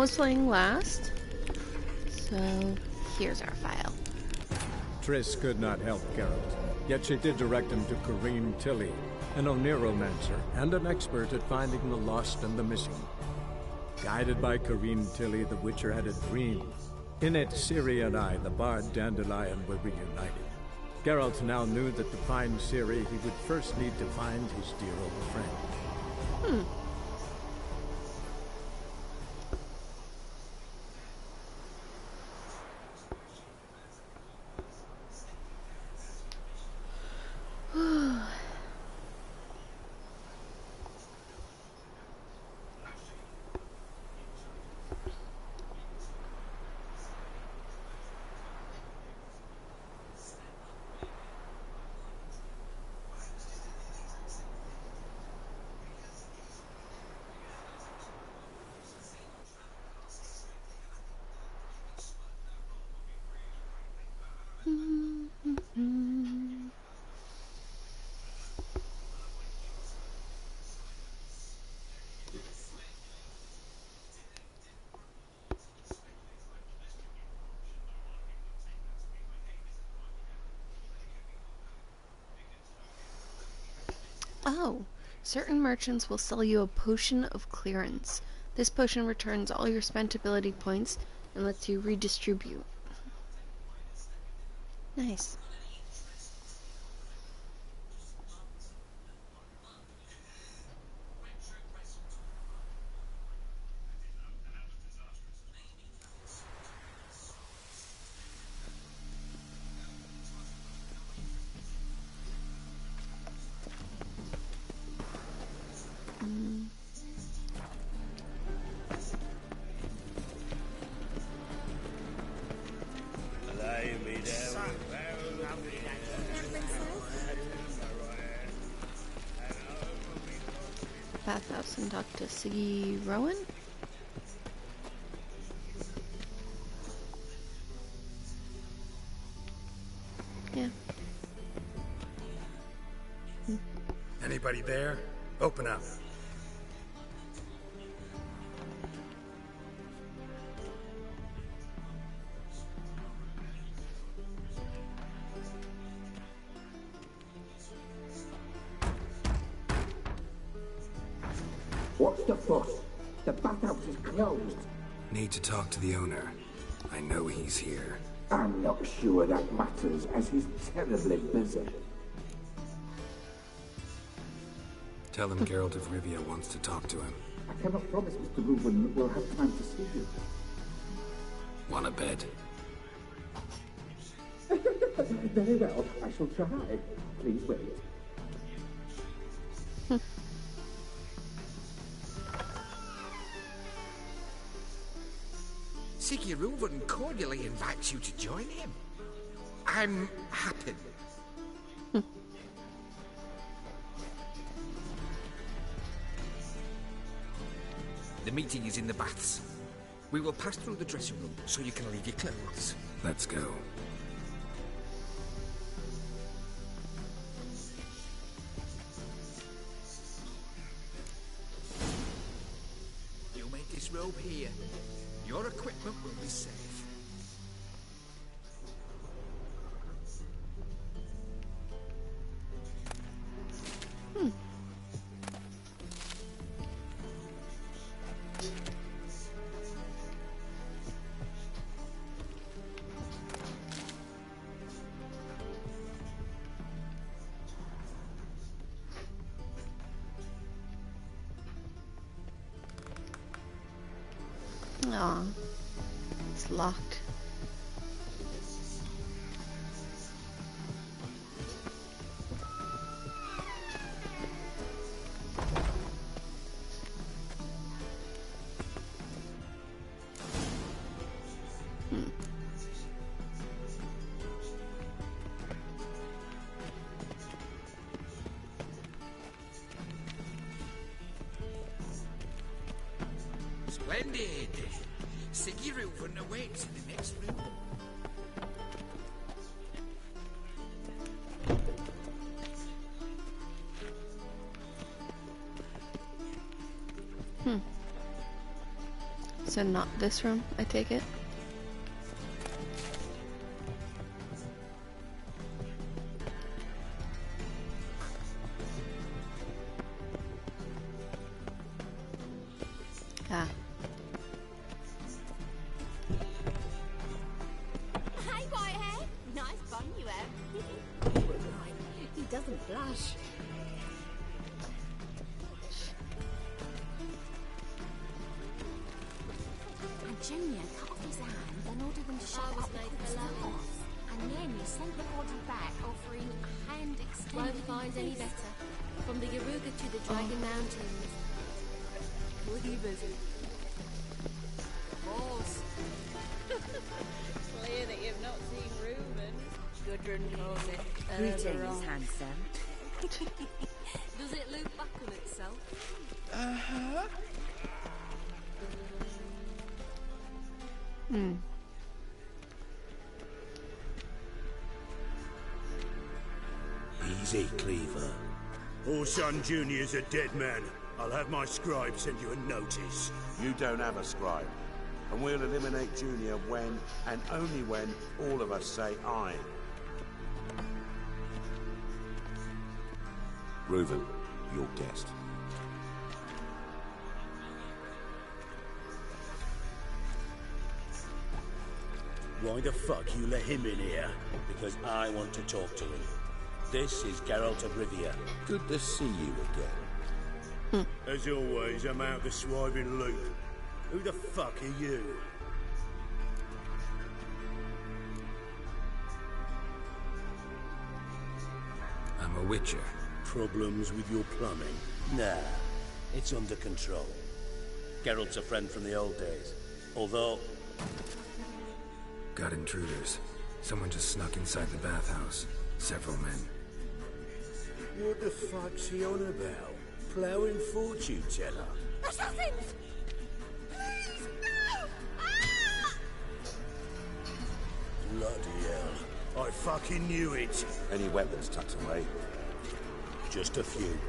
was playing last. So, here's our file. Triss could not help Geralt, yet she did direct him to Corrine Tilly, an Oniromancer and an expert at finding the lost and the missing. Guided by Corrine Tilly, the Witcher had a dream. In it, Ciri and I, the bard Dandelion, were reunited. Geralt now knew that to find Ciri, he would first need to find his dear old friend. Oh, certain merchants will sell you a potion of clearance. This potion returns all your spent ability points and lets you redistribute. Nice. Bathhouse and Dr. Siggy Rowan? Yeah. Anybody there? Open up. What's the fuss? The bathhouse is closed. Need to talk to the owner. I know he's here. I'm not sure that matters, as he's terribly busy. Tell him Geralt of Rivia wants to talk to him. I cannot promise Mr. Reuben that we'll have time to see you. Want a bed? Very well, I shall try. Please wait. Siggy Reuben cordially invites you to join him. I'm happy. The meeting is in the baths. We will pass through the dressing room so you can leave your clothes. Let's go. You make this robe here. Your equipment will be safe. Aw, it's locked. Splendid! Siggy Reuben awaits in the next room. So not this room, I take it? Ah. Hey, Whitehead! Nice bun you have. Right, he doesn't blush. And Junior cut off his hand and ordered them to shut up the corpse. And then he sent the body back, offering a hand extended. Won't find any better. From the Yaruga to the Dragon Mountains. Believers. Horse. Clear that you've not seen Reuben. Gudrun calls it Greetings, handsome. Does it loop back on itself? Uh-huh. Easy, Cleaver. Orson Jr.'s a dead man. I'll have my scribe send you a notice. You don't have a scribe. And we'll eliminate Junior when, and only when, all of us say aye. Reuven, your guest. Why the fuck you let him in here? Because I want to talk to him. This is Geralt of Rivia. Good to see you again. As always, I'm out the swiving loop. Who the fuck are you? I'm a witcher. Problems with your plumbing? Nah, it's under control. Geralt's a friend from the old days. Although... Got intruders. Someone just snuck inside the bathhouse. Several men. What the fuck's he on about? Ploughing fortune teller? Assassins! Please, no! Ah! Bloody hell. I fucking knew it. Any weapons tucked away? Just a few.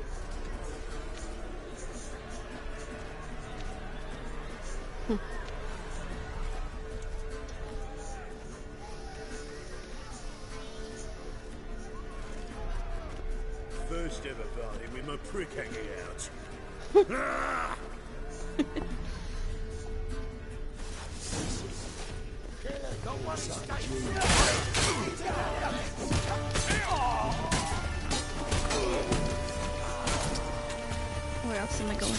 First ever party with my prick hanging out. Ah! Where else am I going?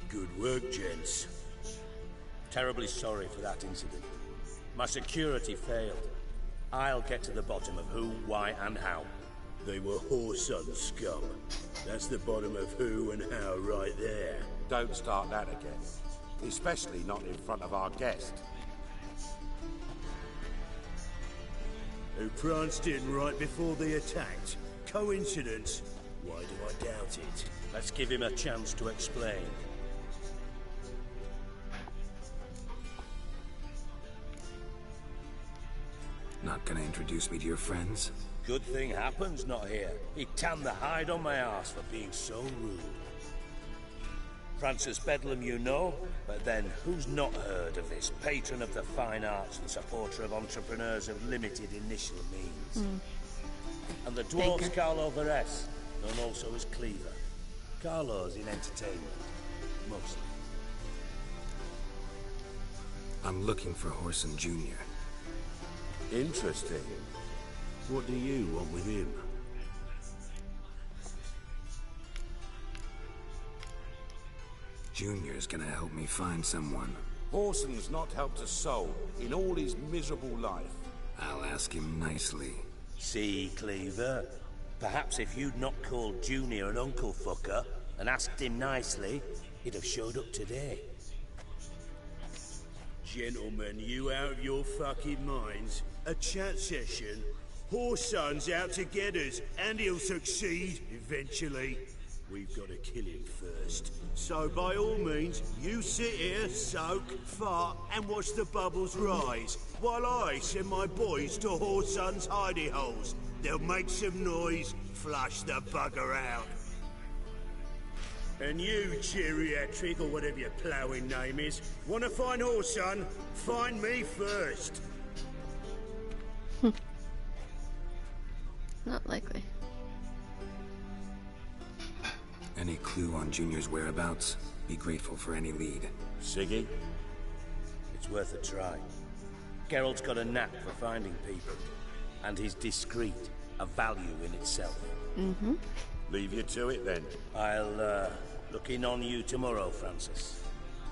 Good work, gents. Terribly sorry for that incident. My security failed. I'll get to the bottom of who, why, and how. They were whoreson scum. That's the bottom of who and how right there. Don't start that again. Especially not in front of our guest. Who pranced in right before they attacked. Coincidence? Why do I doubt it? Let's give him a chance to explain. Not gonna introduce me to your friends? Good thing Happen's not here. He tanned the hide on my arse for being so rude. Francis Bedlam you know, but then who's not heard of this patron of the fine arts and supporter of entrepreneurs of limited initial means? And the dwarf's Carlo Vares, known also as Cleaver. Carlo's in entertainment, mostly. I'm looking for Whoreson Jr. Interesting. What do you want with him? Junior's gonna help me find someone. Whoreson's not helped a soul in all his miserable life. I'll ask him nicely. See, Cleaver? Perhaps if you'd not called Junior an uncle fucker and asked him nicely, he'd have showed up today. Gentlemen, you out of your fucking minds? A chat session? Whoreson's out to get us, and he'll succeed, eventually. We've got to kill him first. So by all means, you sit here, soak, fart, and watch the bubbles rise, while I send my boys to Whoreson's hidey holes. They'll make some noise, flush the bugger out. And you, geriatric, or whatever your ploughing name is, want to find Whoreson? Find me first. Not likely. Any clue on Junior's whereabouts? Be grateful for any lead. Siggy? It's worth a try. Geralt's got a knack for finding people. And he's discreet, a value in itself. Mm-hmm. Leave you to it, then. I'll, look in on you tomorrow, Francis.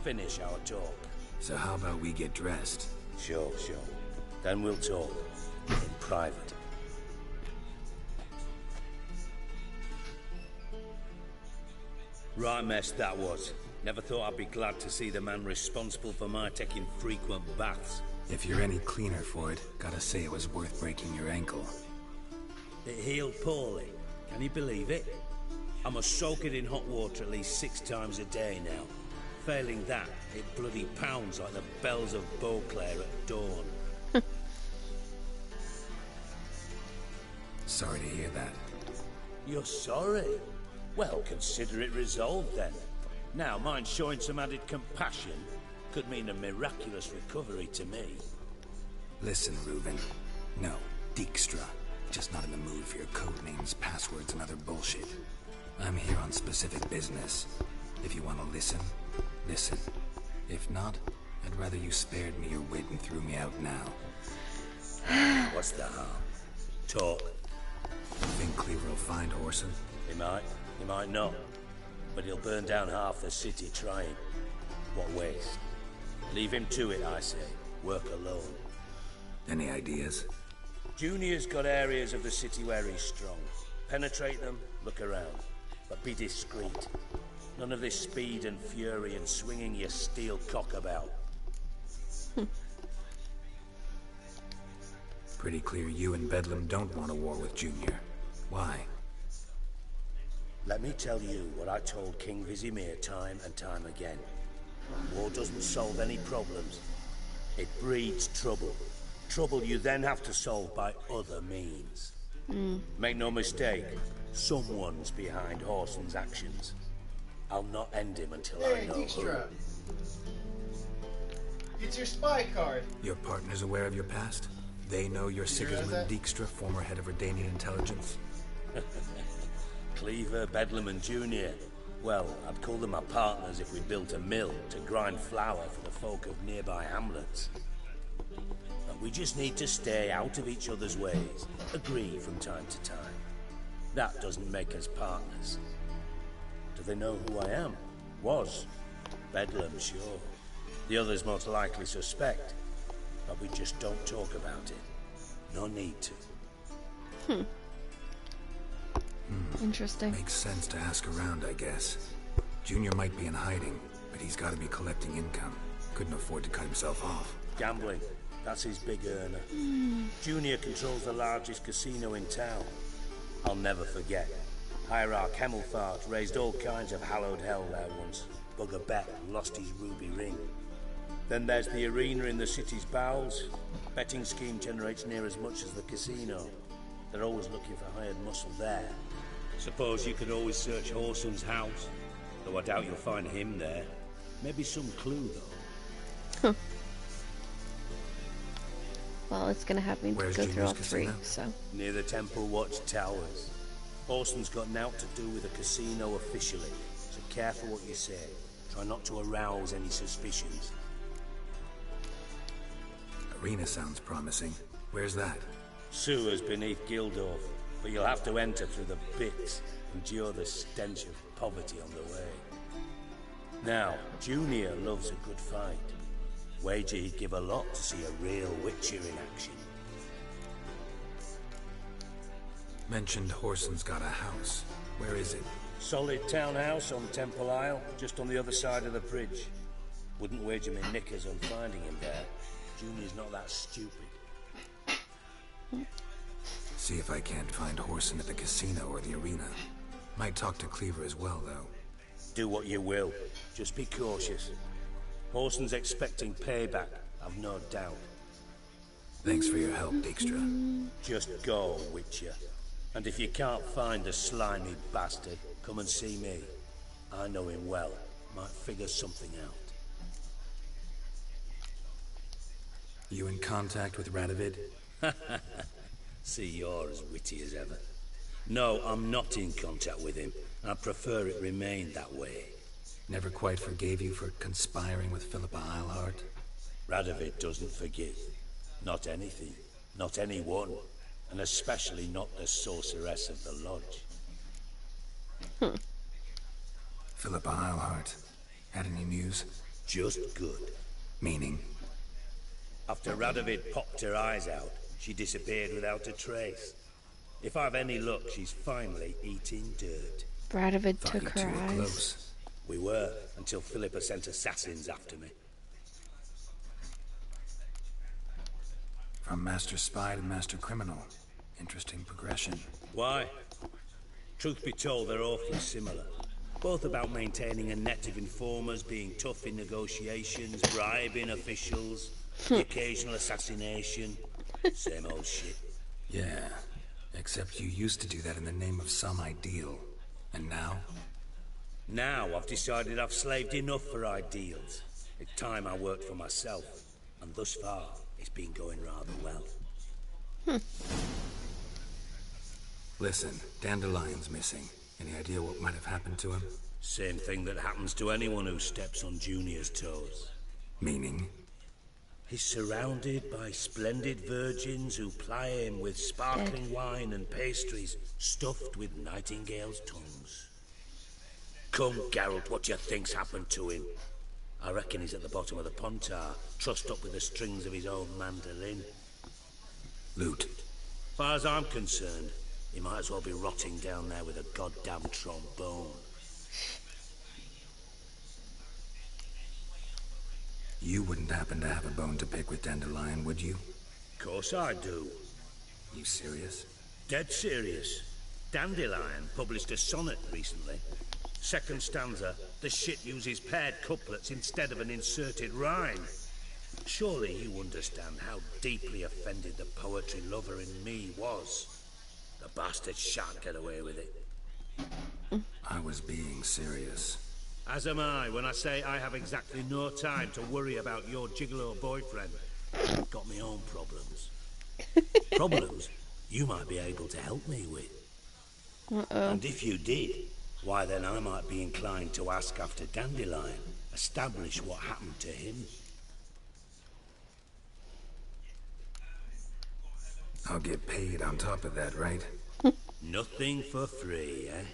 Finish our talk. So how about we get dressed? Sure. Then we'll talk. In private. Right mess that was. Never thought I'd be glad to see the man responsible for my taking frequent baths. If you're any cleaner for it, gotta say it was worth breaking your ankle. It healed poorly. Can you believe it? I must soak it in hot water at least 6 times a day now. Failing that, it bloody pounds like the bells of Beauclair at dawn. Sorry to hear that. You're sorry? Well, consider it resolved then. Now, mind showing some added compassion could mean a miraculous recovery to me. Listen, Reuben. No, Dijkstra. Just not in the mood for your code names, passwords, and other bullshit. I'm here on specific business. If you want to listen, listen. If not, I'd rather you spared me your wit and threw me out now. What's the harm? Talk. You think Cleaver will find Whoreson? He might not. But he'll burn down half the city trying. What waste? Leave him to it, I say. Work alone. Any ideas? Junior's got areas of the city where he's strong. Penetrate them, look around. But be discreet. None of this speed and fury and swinging your steel cock about. Pretty clear you and Bedlam don't want a war with Junior. Why? Let me tell you what I told King Vizimir time and time again. War doesn't solve any problems. It breeds trouble. Trouble you then have to solve by other means. Make no mistake, someone's behind Whoreson's actions. I'll not end him until I know who. It's your spy card. Your partner's aware of your past? They know you're Sigismund Dijkstra, former head of Redanian intelligence? Cleaver, Bedlam, and Junior. Well, I'd call them my partners if we built a mill to grind flour for the folk of nearby hamlets. But we just need to stay out of each other's ways, agree from time to time. That doesn't make us partners. Do they know who I am? Was. Bedlam, sure. The others most likely suspect. But we just don't talk about it. No need to. Interesting. Makes sense to ask around, I guess. Junior might be in hiding, but he's got to be collecting income. Couldn't afford to cut himself off. Gambling. That's his big earner. Junior controls the largest casino in town. I'll never forget. Hierarch Hemmelfart raised all kinds of hallowed hell there once. Bugger bet lost his ruby ring. Then there's the arena in the city's bowels. Betting scheme generates near as much as the casino. They're always looking for hired muscle there. Suppose you could always search Whoreson's house. Though I doubt you'll find him there. Maybe some clue, though. Well, it's gonna have me to Where's go through all Junior's three, casino? so... Near the Temple Watch Towers. Whoreson's got naught to do with the casino officially. So careful what you say. Try not to arouse any suspicions. Arena sounds promising. Where's that? Sewers beneath Gildorf, but you'll have to enter through the pits, endure the stench of poverty on the way. Now, Junior loves a good fight. Wager he'd give a lot to see a real Witcher in action. Mentioned Whoreson's got a house. Where is it? Solid townhouse on Temple Isle, just on the other side of the bridge. Wouldn't wager my knickers on finding him there. Junior's not that stupid. See if I can't find Horson at the casino or the arena. Might talk to Cleaver as well, though. Do what you will. Just be cautious. Horson's expecting payback, I've no doubt. Thanks for your help, Dijkstra. Just go, Witcher. And if you can't find the slimy bastard, come and see me. I know him well. Might figure something out. You in contact with Radovid? See, you're as witty as ever. No, I'm not in contact with him. I prefer it remained that way. Never quite forgave you for conspiring with Philippa Eilhart? Radovid doesn't forgive. Not anything. Not anyone. And especially not the sorceress of the lodge. Philippa Eilhart. Had any news? Just good. Meaning? After Radovid popped her eyes out, she disappeared without a trace. If I've any luck, she's finally eating dirt. Radovid took her eyes. Close. We were, until Philippa sent assassins after me. From Master Spy to Master Criminal. Interesting progression. Why? Truth be told, they're awfully similar. Both about maintaining a net of informers, being tough in negotiations, bribing officials, the occasional assassination. Same old shit. Yeah, except you used to do that in the name of some ideal. And now? Now I've decided I've slaved enough for ideals. It's time I worked for myself. And thus far, it's been going rather well. Listen, Dandelion's missing. Any idea what might have happened to him? Same thing that happens to anyone who steps on Junior's toes. Meaning? He's surrounded by splendid virgins who ply him with sparkling wine and pastries stuffed with nightingales' tongues. Come, Geralt, what do you think's happened to him? I reckon he's at the bottom of the Pontar, trussed up with the strings of his own mandolin. Loot. As far as I'm concerned, he might as well be rotting down there with a goddamn trombone. You wouldn't happen to have a bone to pick with Dandelion, would you? Of course I do. You serious? Dead serious. Dandelion published a sonnet recently. Second stanza, the shit uses paired couplets instead of an inserted rhyme. Surely you understand how deeply offended the poetry lover in me was. The bastard shan't get away with it. I was being serious. As am I when I say I have exactly no time to worry about your gigolo boyfriend. Got my own problems. Problems you might be able to help me with. And if you did, why then I might be inclined to ask after Dandelion, establish what happened to him. I'll get paid on top of that, right? Nothing for free, eh?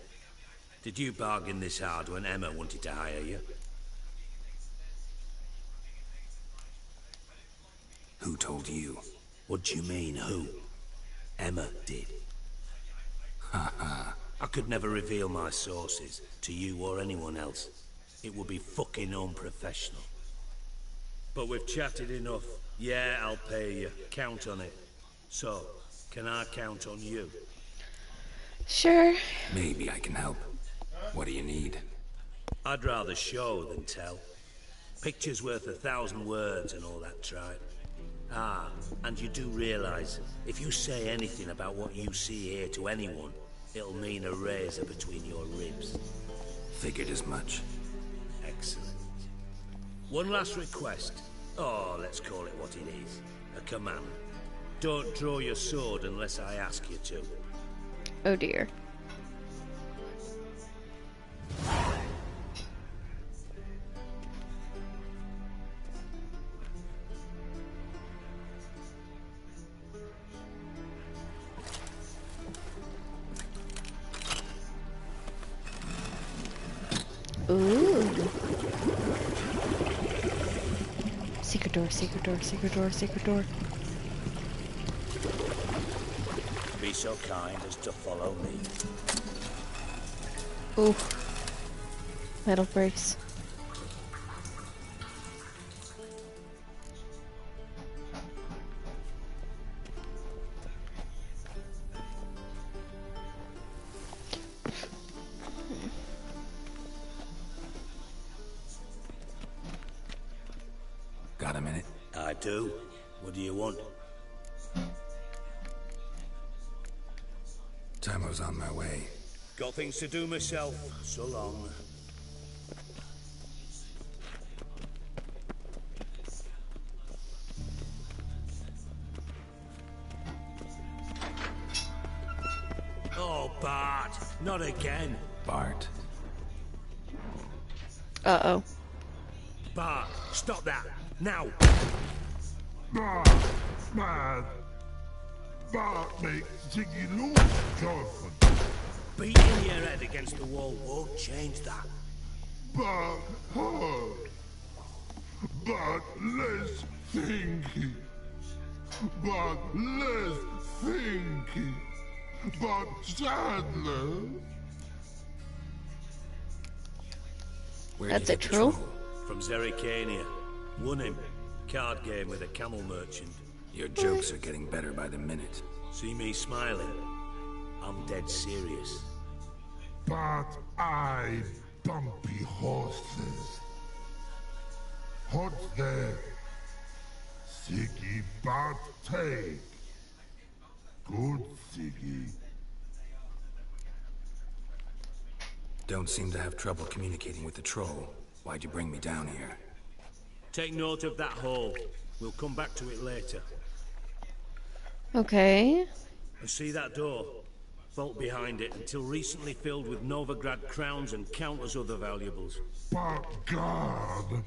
Did you bargain this hard when Emma wanted to hire you? Who told you? What do you mean, who? Emma did. Haha. I could never reveal my sources to you or anyone else. It would be fucking unprofessional. But we've chatted enough. Yeah, I'll pay you. Count on it. So, can I count on you? Sure. Maybe I can help. What do you need? I'd rather show than tell. Picture's worth 1,000 words and all that tripe. Ah, and you do realize, if you say anything about what you see here to anyone, it'll mean a razor between your ribs. Figured as much. Excellent. One last request. Oh, let's call it what it is. A command. Don't draw your sword unless I ask you to. Oh dear. Ooh. Secret door, secret door, secret door, secret door. Be so kind as to follow me. Ooh. Metal brace. Got a minute? I do. What do you want? Timo's on my way. Got things to do myself. So long. Oh, Bart. Not again. Bart. Uh-oh. Bart, stop that. Now. Bart, man. Bart makes Ziggy lose, Jonathan. Beating your head against the wall won't change that. Bart hurt. Bart less thinky. Bart less thinky. Bart Sadler. That's it, true? From Zerrikania. Won him. Card game with a camel merchant. Your jokes are getting better by the minute. See me smiling? I'm dead serious. But I bumpy horses. Hot there. Siggy Bart take. Good Siggy. Don't seem to have trouble communicating with the troll. Why'd you bring me down here? Take note of that hole. We'll come back to it later. Okay. And see that door? Vault behind it, until recently filled with Novigrad crowns and countless other valuables. But God,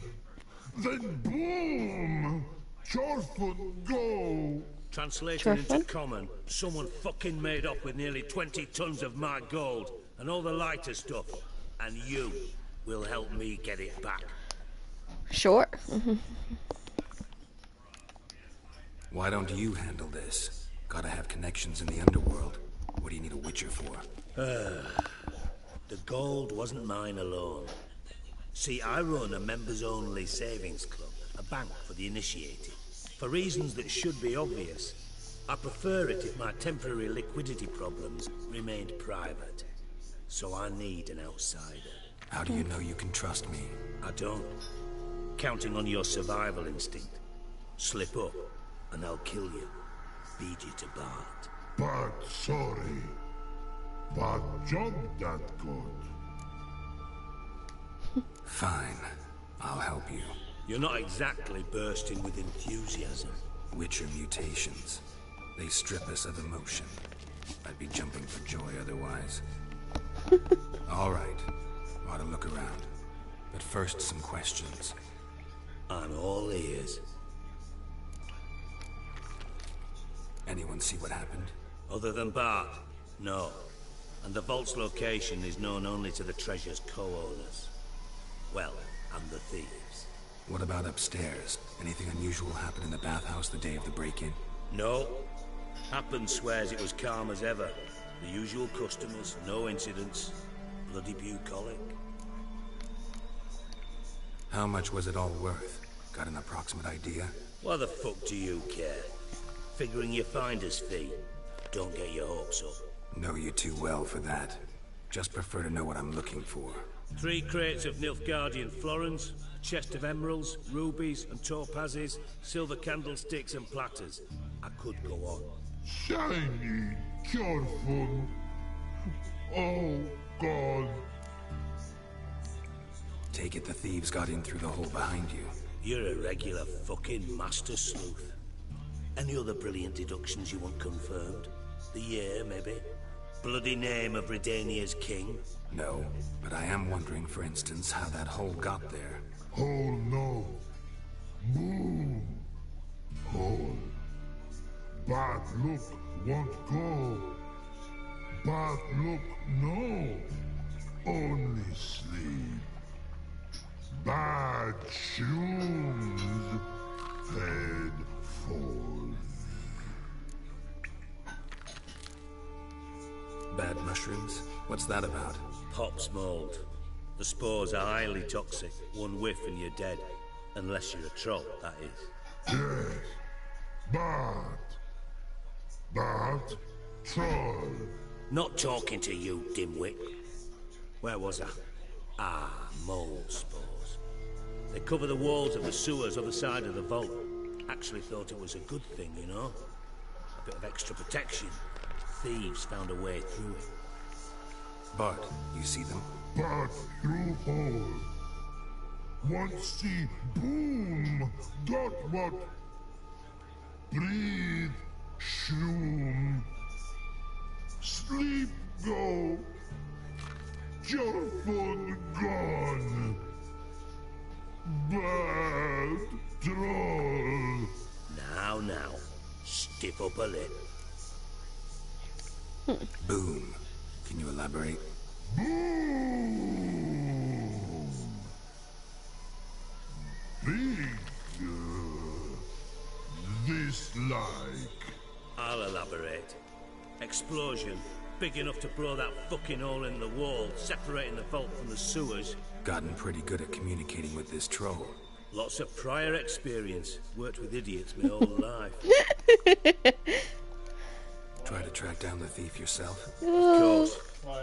then boom! Chorfut go! Translated into common, someone fucking made off with nearly 20 tons of my gold, and all the lighter stuff. And you will help me get it back. Sure. Why don't you handle this? Gotta have connections in the underworld. What do you need a witcher for? The gold wasn't mine alone. See, I run a members-only savings club, a bank for the initiated. For reasons that should be obvious, I prefer it if my temporary liquidity problems remained private. So I need an outsider. How do you know you can trust me? I don't. Counting on your survival instinct. Slip up, and I'll kill you. Feed you to Bart. But sorry. But job that good. Fine. I'll help you. You're not exactly bursting with enthusiasm. Witcher mutations. They strip us of emotion. I'd be jumping for joy otherwise. All right. Ought to look around. But first, some questions. I'm all ears. Anyone see what happened? Other than Bart? No. And the vault's location is known only to the treasure's co-owners. Well, and the thieves. What about upstairs? Anything unusual happen in the bathhouse the day of the break-in? No. Happen swears it was calm as ever. The usual customers, no incidents. Bloody bucolic. How much was it all worth? Got an approximate idea? Why the fuck do you care? Figuring your finder's fee. Don't get your hopes up. Know you too well for that. Just prefer to know what I'm looking for. 3 crates of Nilfgaardian florins, a chest of emeralds, rubies and topazes, silver candlesticks and platters. I could go on. Shiny, careful. Oh, God. Take it the thieves got in through the hole behind you. You're a regular fucking master sleuth. Any other brilliant deductions you want confirmed? The year, maybe? Bloody name of Redania's king? No, but I am wondering, for instance, how that hole got there. Hole no. Boom. Hole. But look, won't go. But look, no. Only sleep. Bad shoes. Head falls. Bad mushrooms? What's that about? Pop's mold. The spores are highly toxic. One whiff and you're dead. Unless you're a troll, that is. Yes. But troll. Not talking to you, dimwit. Where was I? Ah, mold spores. They cover the walls of the sewers other side of the vault. Actually thought it was a good thing, you know? A bit of extra protection. Thieves found a way through it. Bart, you see them? Back through hole. Once see boom. Dot what? Breathe. Shroom. Sleep go. Your fun gone. Bad troll. Now. Stiff up a lip. Boom. Can you elaborate? Boom. Big. This like. I'll elaborate. Explosion. Big enough to blow that fucking hole in the wall, separating the vault from the sewers. Gotten pretty good at communicating with this troll. Lots of prior experience. Worked with idiots my whole life. Try to track down the thief yourself? Of course.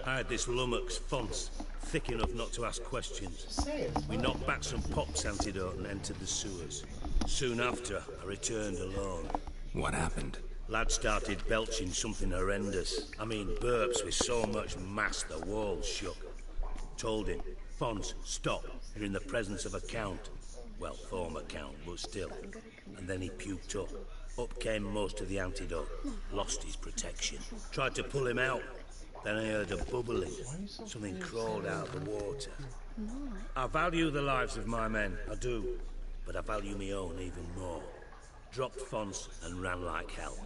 I had this lummox, Fonz, thick enough not to ask questions. We knocked back some pops antidote and entered the sewers. Soon after, I returned alone. What happened? Lad started belching something horrendous. I mean, burps with so much mass the walls shook. Told him, Fonz, stop. You're in the presence of a count. Well, former count, but still. And then he puked up. Up came most of the antidote. Lost his protection. Tried to pull him out. Then I heard a bubbling. Something crawled out of the water. I value the lives of my men, I do. But I value my own even more. Dropped Fonz and ran like hell.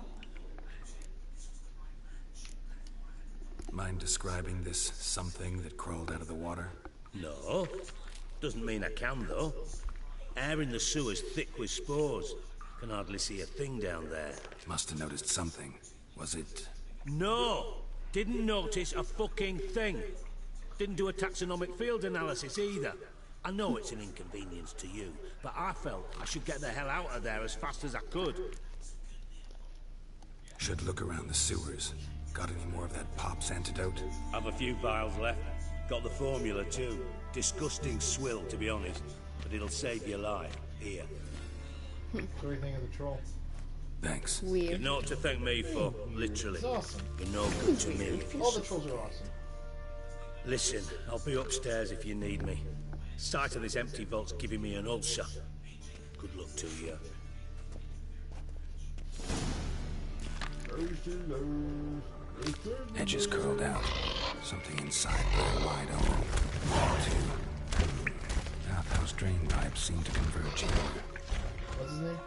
Mind describing this something that crawled out of the water? No. Doesn't mean I can, though. Air in the sewer's thick with spores. Can hardly see a thing down there. Must have noticed something. Was it... No! Didn't notice a fucking thing. Didn't do a taxonomic field analysis either. I know it's an inconvenience to you, but I felt I should get the hell out of there as fast as I could. Should look around the sewers. Got any more of that Pop's antidote? Have a few vials left. Got the formula too. Disgusting swill, to be honest. But it'll save your life. Here. What do you think of the troll? Thanks. Weird. You've naught to thank me for, literally. It's awesome. You're no good to me. All the trolls are awesome. Listen, I'll be upstairs if you need me. Sight of this empty vault's giving me an ulcer. Good luck to you. Edges curled out. Something inside very wide open. Two. Outhouse drain pipes seem to converge here. What's his name?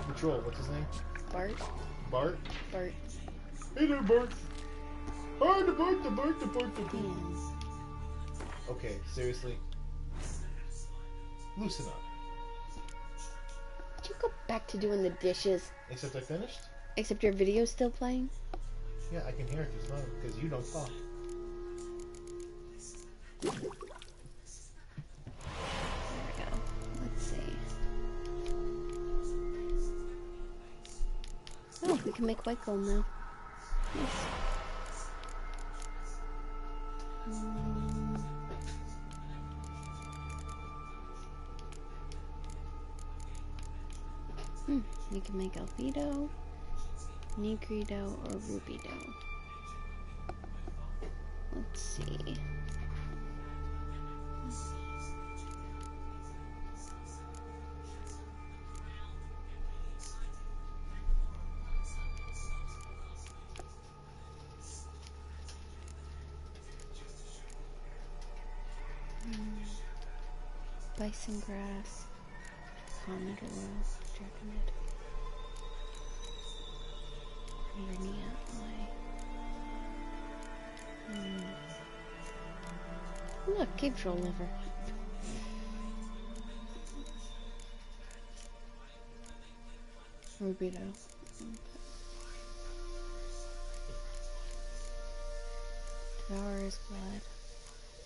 The troll, what's his name? Bart? Bart? Bart. Hey there, Bart! Oh, the Bart. Okay, seriously. Loosen up. Did you go back to doing the dishes? Except I finished? Except your video's still playing? Yeah, I can hear it just now, because you don't talk. There we go. Let's see. Oh, we can make white gold now. Nice. We can make albedo, negrido, or rubido. Let's see. Bison grass, comet oil, dragonite, Vernia eye. Look, cave troll liver. Rubido. Devourer's blood.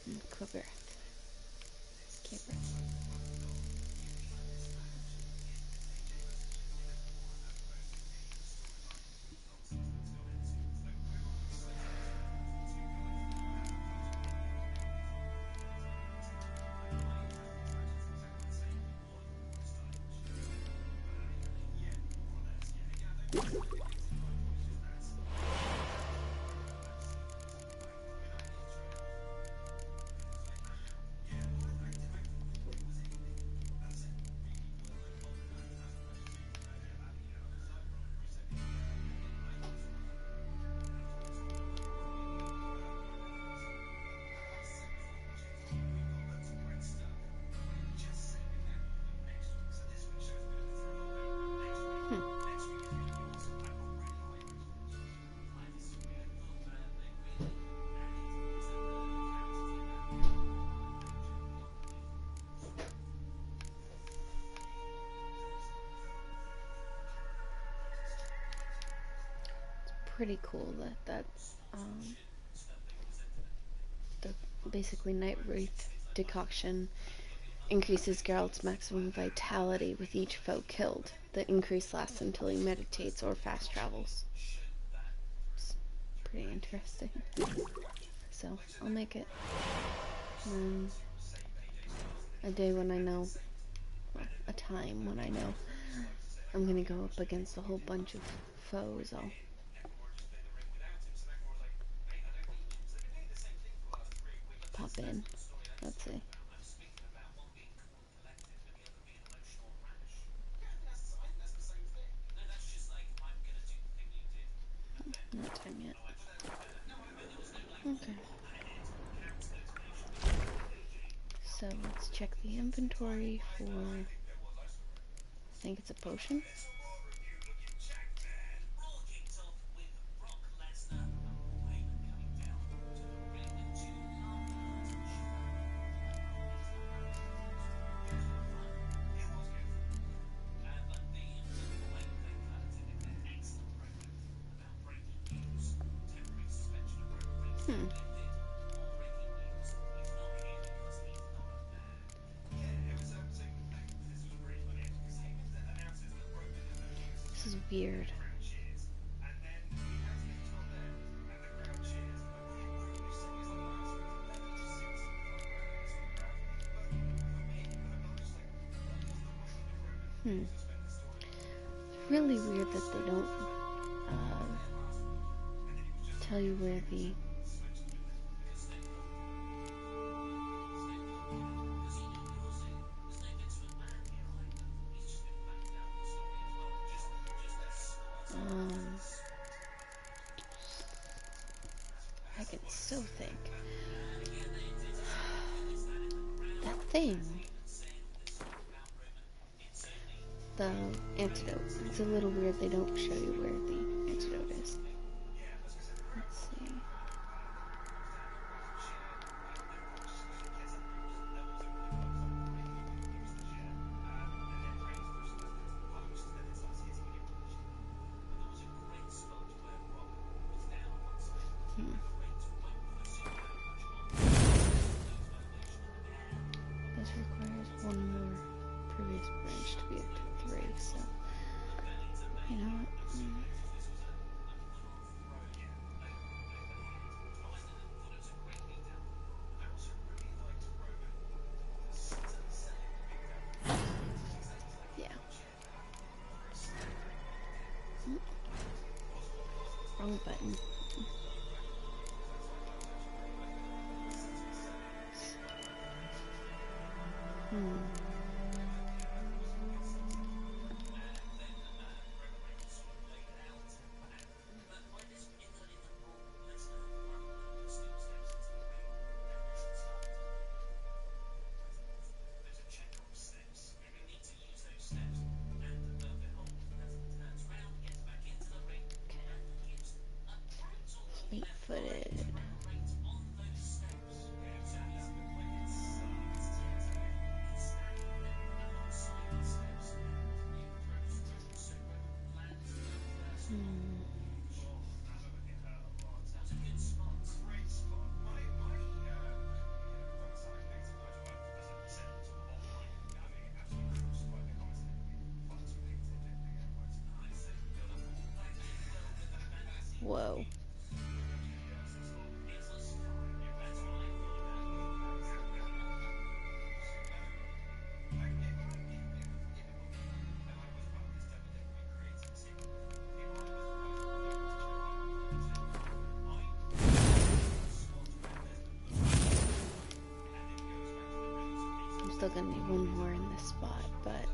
And Quiver. Caper. Pretty cool that the basically Night Wraith decoction increases Geralt's maximum vitality with each foe killed. The increase lasts until he meditates or fast travels. It's pretty interesting. So I'll make it. A day when I know, well, a time when I know I'm gonna go up against a whole bunch of foes. I'll pop in. Let's see. Not time yet. Okay. So let's check the inventory for, I think it's a potion. This is weird. It's really weird that they don't tell you where the I can so think. That thing. The antidote. It's a little weird they don't show you where the antidote is. Let's see. This requires one more previous branch to be up to 3, so you know what? Yeah. Wrong button. Fleet-footed. Whoa. still gonna need one more in this spot, but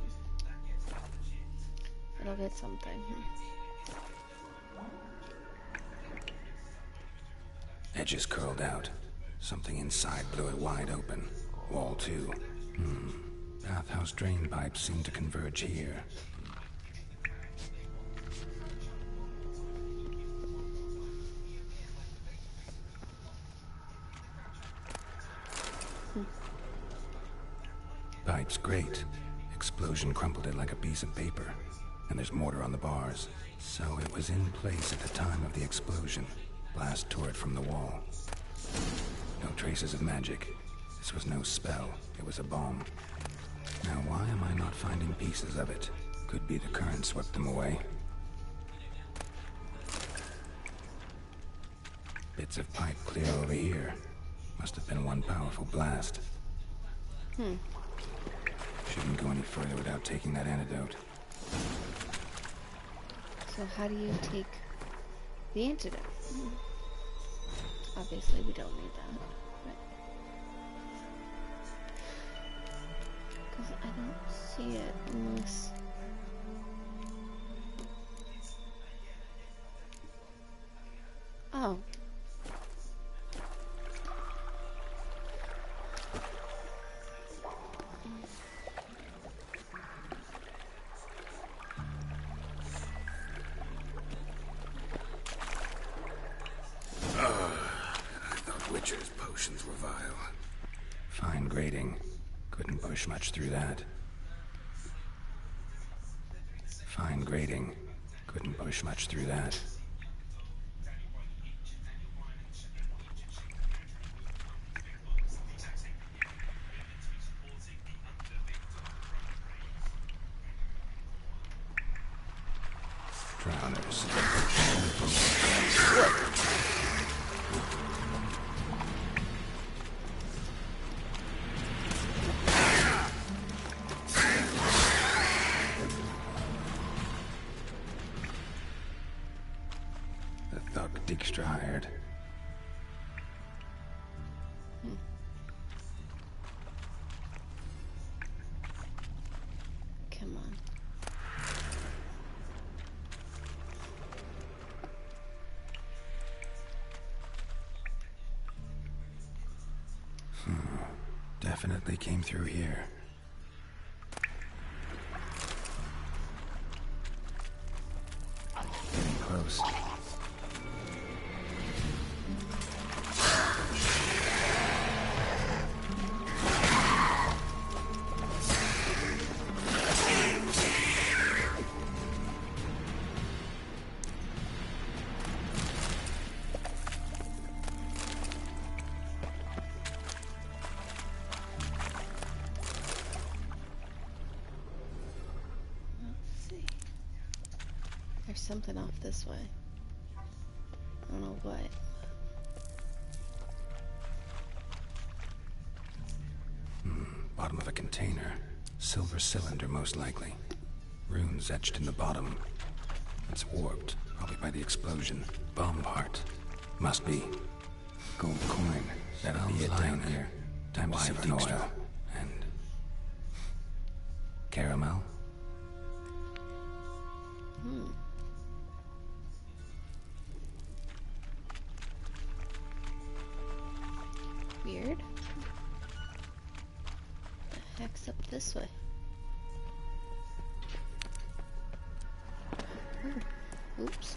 it'll get something. Edges curled out. Something inside blew it wide open. Wall too. Bathhouse drain pipes seem to converge here. Pipe's great. Explosion crumpled it like a piece of paper. And there's mortar on the bars. So it was in place at the time of the explosion. Blast tore it from the wall. No traces of magic. This was no spell. It was a bomb. Now why am I not finding pieces of it? Could be the current swept them away. Bits of pipe clear over here. Must have been one powerful blast. Shouldn't go any further without taking that antidote. So how do you take the antidote? Obviously we don't need that. Because I don't see it unless... Oh. Witcher's potions were vile. Fine grading. Couldn't push much through that. Fine grading. Couldn't push much through that. Drowners. Dijkstra hired. Come on. Definitely came through here. Getting close. There's something off this way. I don't know what. Bottom of a container. Silver cylinder, most likely. Runes etched in the bottom. It's warped, probably by the explosion. Bomb part. Must be. Gold coin. That'll be it down here. Time to sip Dijkstra. And... caramel? Weird. The heck's up this way? Oh, oops.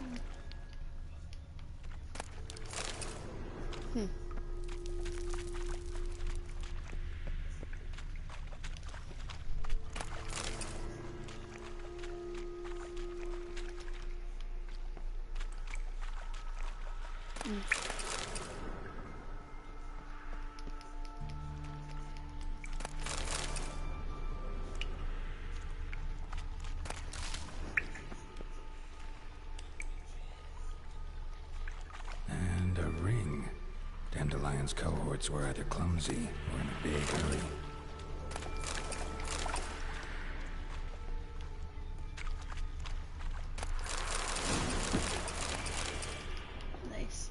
And a ring. Dandelion's cohorts were either clumsy or in a big hurry. Nice.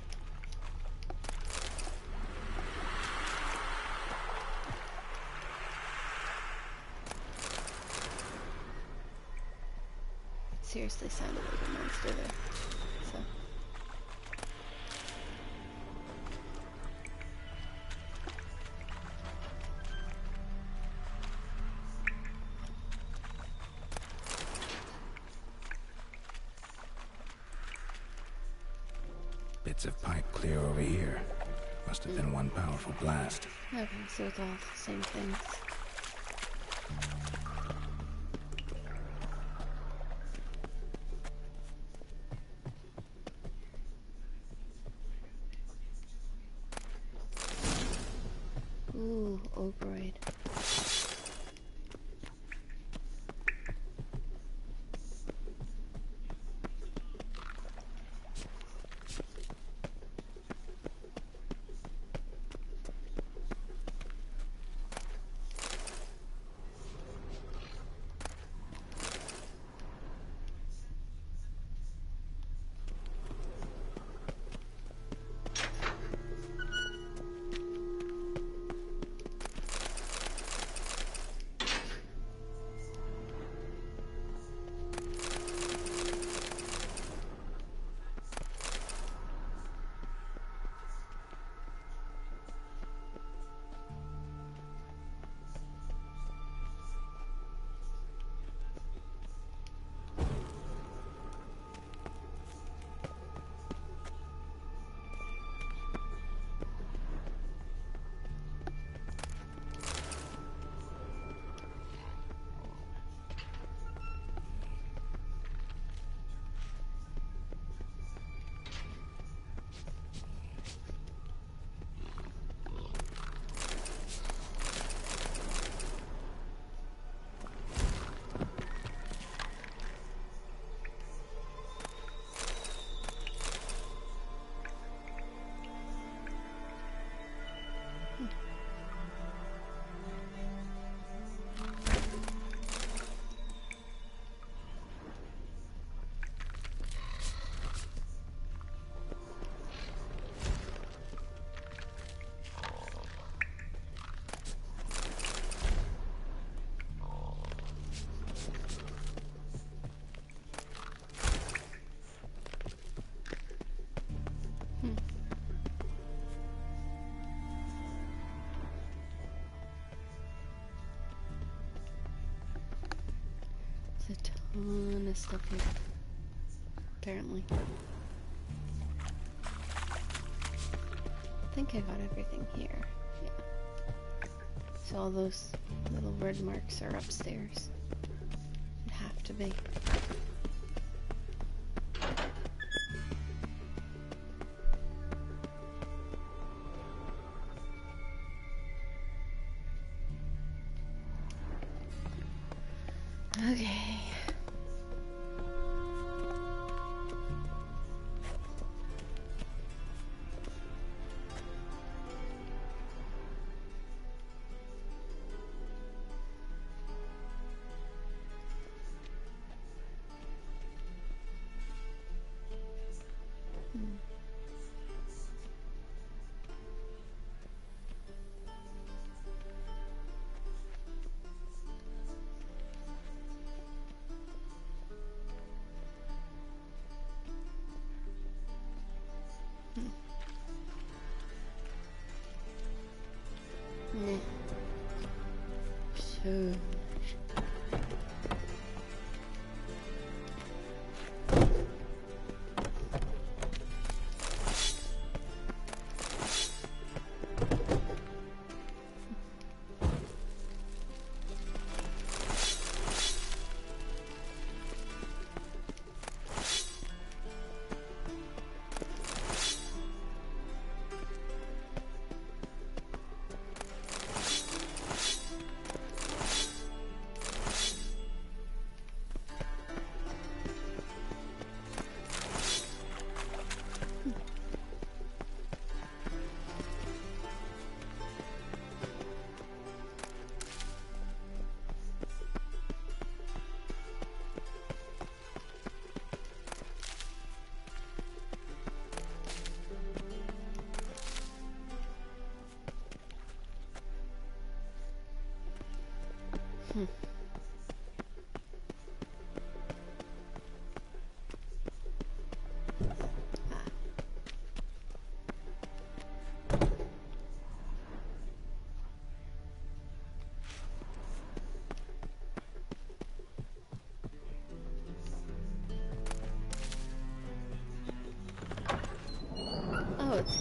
seriously sounded like a monster there. So. Bits of pipe clear over here. Must have been one powerful blast. Okay, so it's all the same things. Ooh, Ogroid. There's a ton of stuff here, apparently. I think I got everything here. Yeah. So all those little red marks are upstairs. It'd have to be. Okay. Nah. So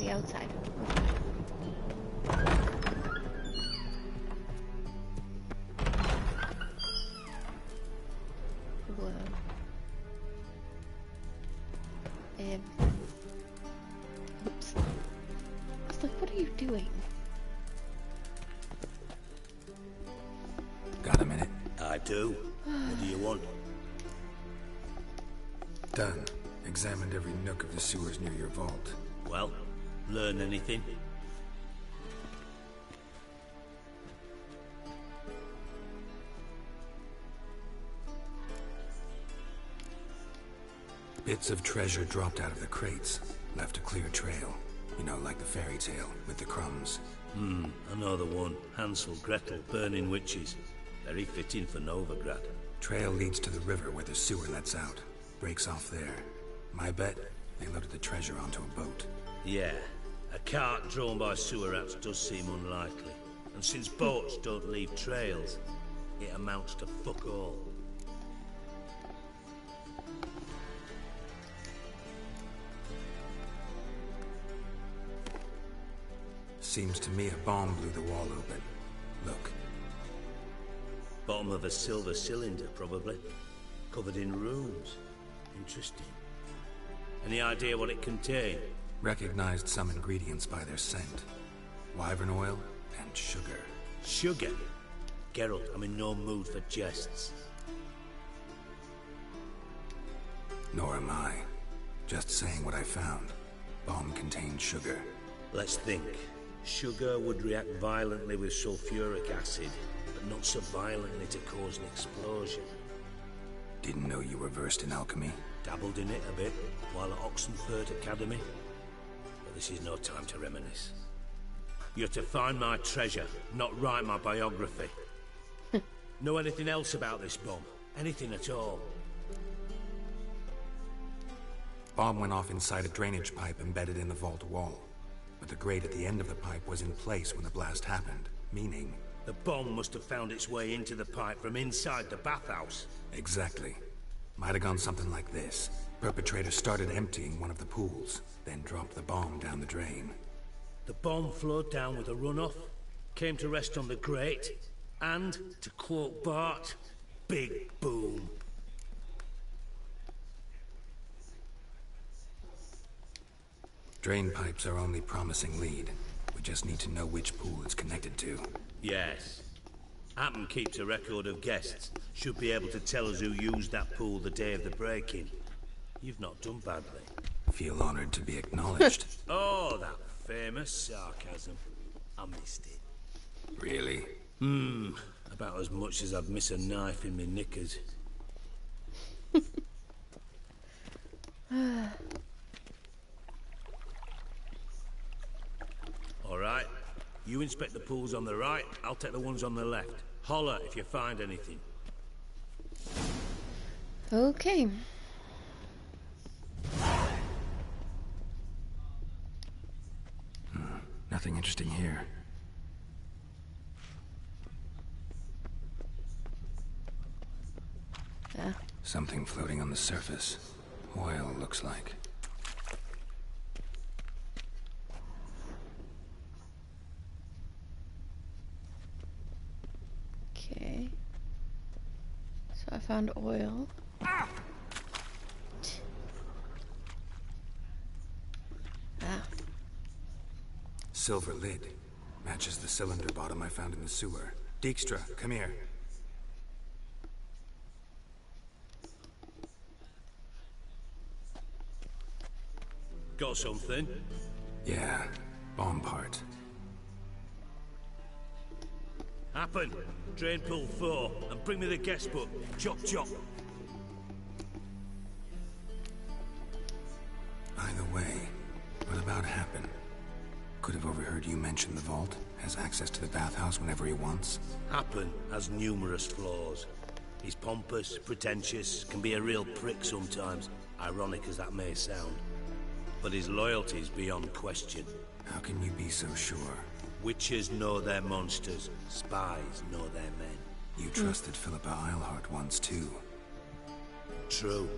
the outside. Whoa. Oops. It's like, what are you doing? Got a minute? I do. What do you want? Done. Examined every nook of the sewers near your vault. Well, learn anything? Bits of treasure dropped out of the crates. Left a clear trail. You know, like the fairy tale, with the crumbs. I know the one. Hansel, Gretel, burning witches. Very fitting for Novigrad. Trail leads to the river where the sewer lets out. Breaks off there. My bet, they loaded the treasure onto a boat. Yeah. A cart drawn by sewer rats does seem unlikely. And since boats don't leave trails, it amounts to fuck all. Seems to me a bomb blew the wall open. Look. Bottom of a silver cylinder, probably. Covered in runes. Interesting. Any idea what it contained? Recognized some ingredients by their scent. Wyvern oil and sugar. Sugar? Geralt, I'm in no mood for jests. Nor am I. Just saying what I found. Bomb contained sugar. Let's think. Sugar would react violently with sulfuric acid, but not so violently to cause an explosion. Didn't know you were versed in alchemy. Dabbled in it a bit, while at Oxenford Academy. But this is no time to reminisce. You're to find my treasure, not write my biography. Know anything else about this bomb? Anything at all? Bomb went off inside a drainage pipe embedded in the vault wall. But the grate at the end of the pipe was in place when the blast happened, meaning... The bomb must have found its way into the pipe from inside the bathhouse. Exactly. Might have gone something like this. Perpetrator started emptying one of the pools, then dropped the bomb down the drain. The bomb flowed down with a runoff, came to rest on the grate, and, to quote Bart, big boom. Drain pipes are only promising lead. We just need to know which pool it's connected to. Yes. Appen keeps a record of guests. Should be able to tell us who used that pool the day of the break-in. You've not done badly. Feel honored to be acknowledged. Oh, that famous sarcasm. I missed it. Really? About as much as I'd miss a knife in my knickers. All right. You inspect the pools on the right, I'll take the ones on the left. Holler if you find anything. Okay. Nothing interesting here. Yeah. Something floating on the surface. Oil, looks like. Okay. So I found oil. Ah! Silver lid. Matches the cylinder bottom I found in the sewer. Dijkstra, come here. Got something? Yeah, bomb part. Happen. Drain pool 4, and bring me the guest book. Chop chop. By the way, what about Happen? Could have overheard you mention the vault. Has access to the bathhouse whenever he wants. Happen has numerous flaws. He's pompous, pretentious, can be a real prick sometimes, ironic as that may sound. But his loyalty's beyond question. How can you be so sure? Witches know their monsters, spies know their men. You trusted Philippa Eilhart once too. True.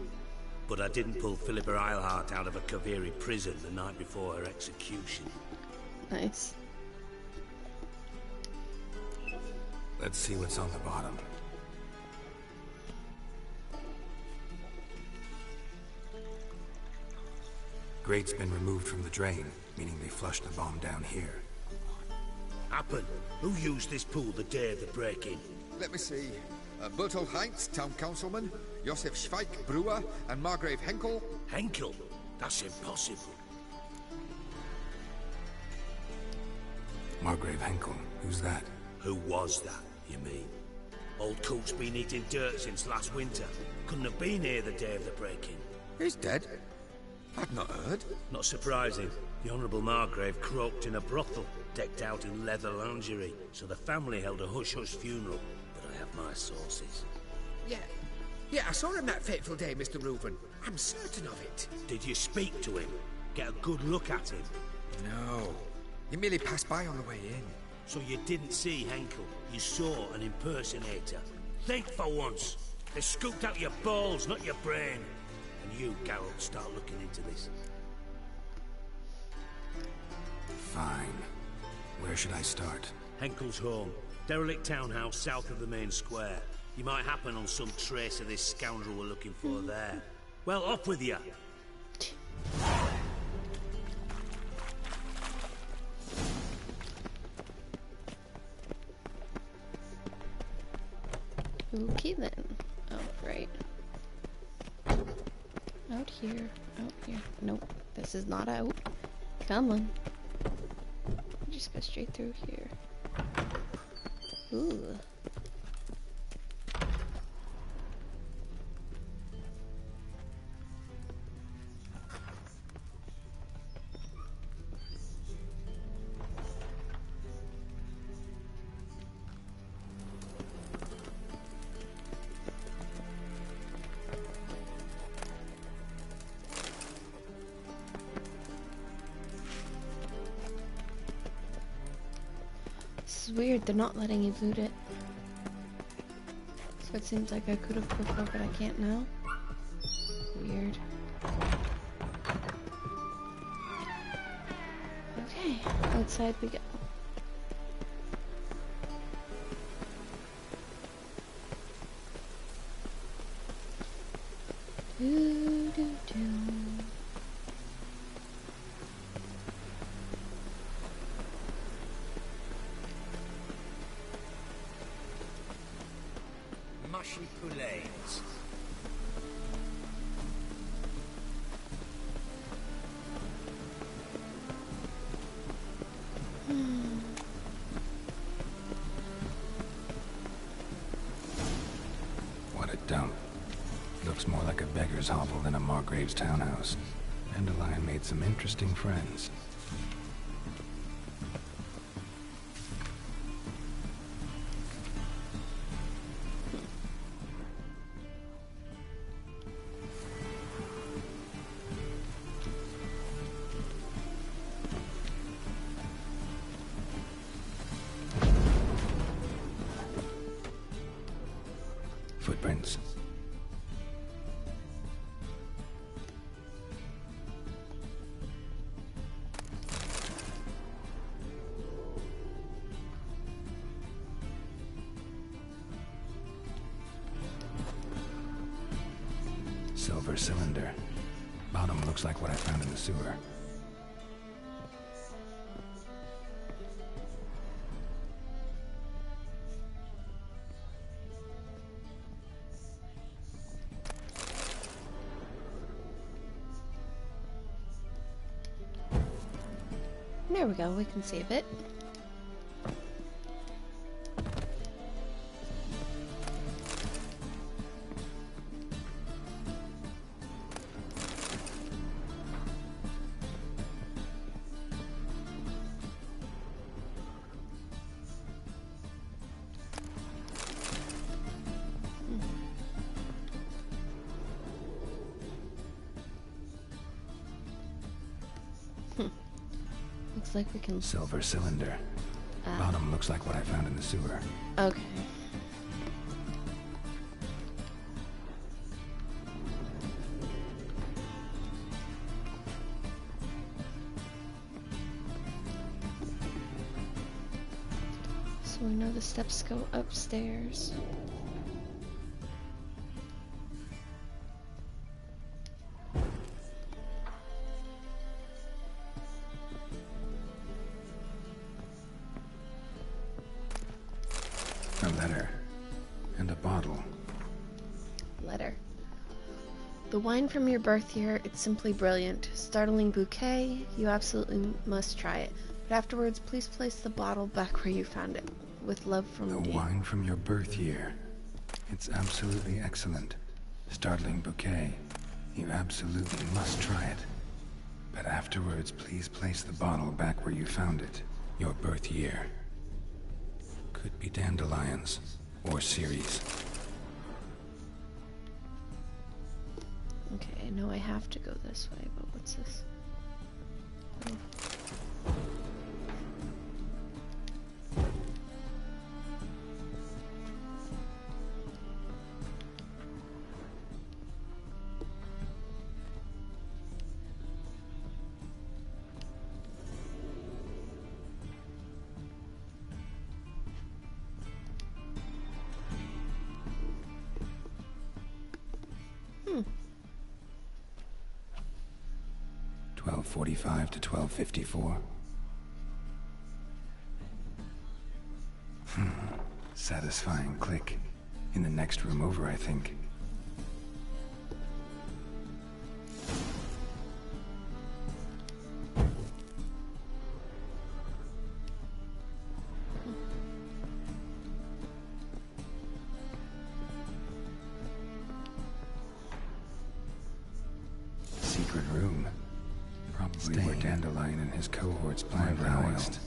But I didn't pull Philippa Eilhart out of a Kaviri prison the night before her execution. Nice. Let's see what's on the bottom. Grate's been removed from the drain, meaning they flushed the bomb down here. Happen. Who used this pool the day of the break-in? Let me see. Bertolt Heinz, town councilman, Josef Schweik, brewer, and Margrave Henkel. Henkel? That's impossible. Margrave Henkel? Who's that? Who was that, you mean? Old Coot's been eating dirt since last winter. Couldn't have been here the day of the break-in. He's dead? I've not heard. Not surprising. The Honourable Margrave croaked in a brothel, decked out in leather lingerie, so the family held a hush-hush funeral. But I have my sources. Yeah, I saw him that fateful day, Mr. Reuven. I'm certain of it. Did you speak to him? Get a good look at him? No. He merely passed by on the way in. So you didn't see Henkel. You saw an impersonator. Think for once. They scooped out your balls, not your brain. And you, Geralt, start looking into this. Fine. Where should I start? Henkel's home. Derelict townhouse south of the main square. You might happen on some trace of this scoundrel we're looking for there. Well, off with you. Okay then. Oh, right. Out here. Out here. Nope. This is not out. Come on. Just go straight through here. Ooh. This is weird, they're not letting you loot it. So it seems like I could have before, but I can't now. Weird. Okay, outside we go. Do, do, do. Mushy poulains. What a dump. Looks more like a beggar's hovel than a Margrave's townhouse. Dandelion made some interesting friends. Footprints. Silver cylinder. Bottom looks like what I found in the sewer. There we go, we can save it. Looks like we can... Silver cylinder. Bottom looks like what I found in the sewer. Okay. We know the steps go upstairs. A letter. And a bottle. Letter. The wine from your birth year, it's simply brilliant. Startling bouquet, you absolutely must try it. But afterwards, please place the bottle back where you found it. With love from The Dee. wine from your birth year. It's absolutely excellent. Startling bouquet. You absolutely must try it. But afterwards, please place the bottle back where you found it. Your birth year. Could be dandelions. Or Ceres. Okay, I know I have to go this way, but what's this? Oh. Hmm. 12:45 to 12:54. Satisfying click. In the next room over, I think. Secret room. Probably where Dandelion and his cohorts plan their next.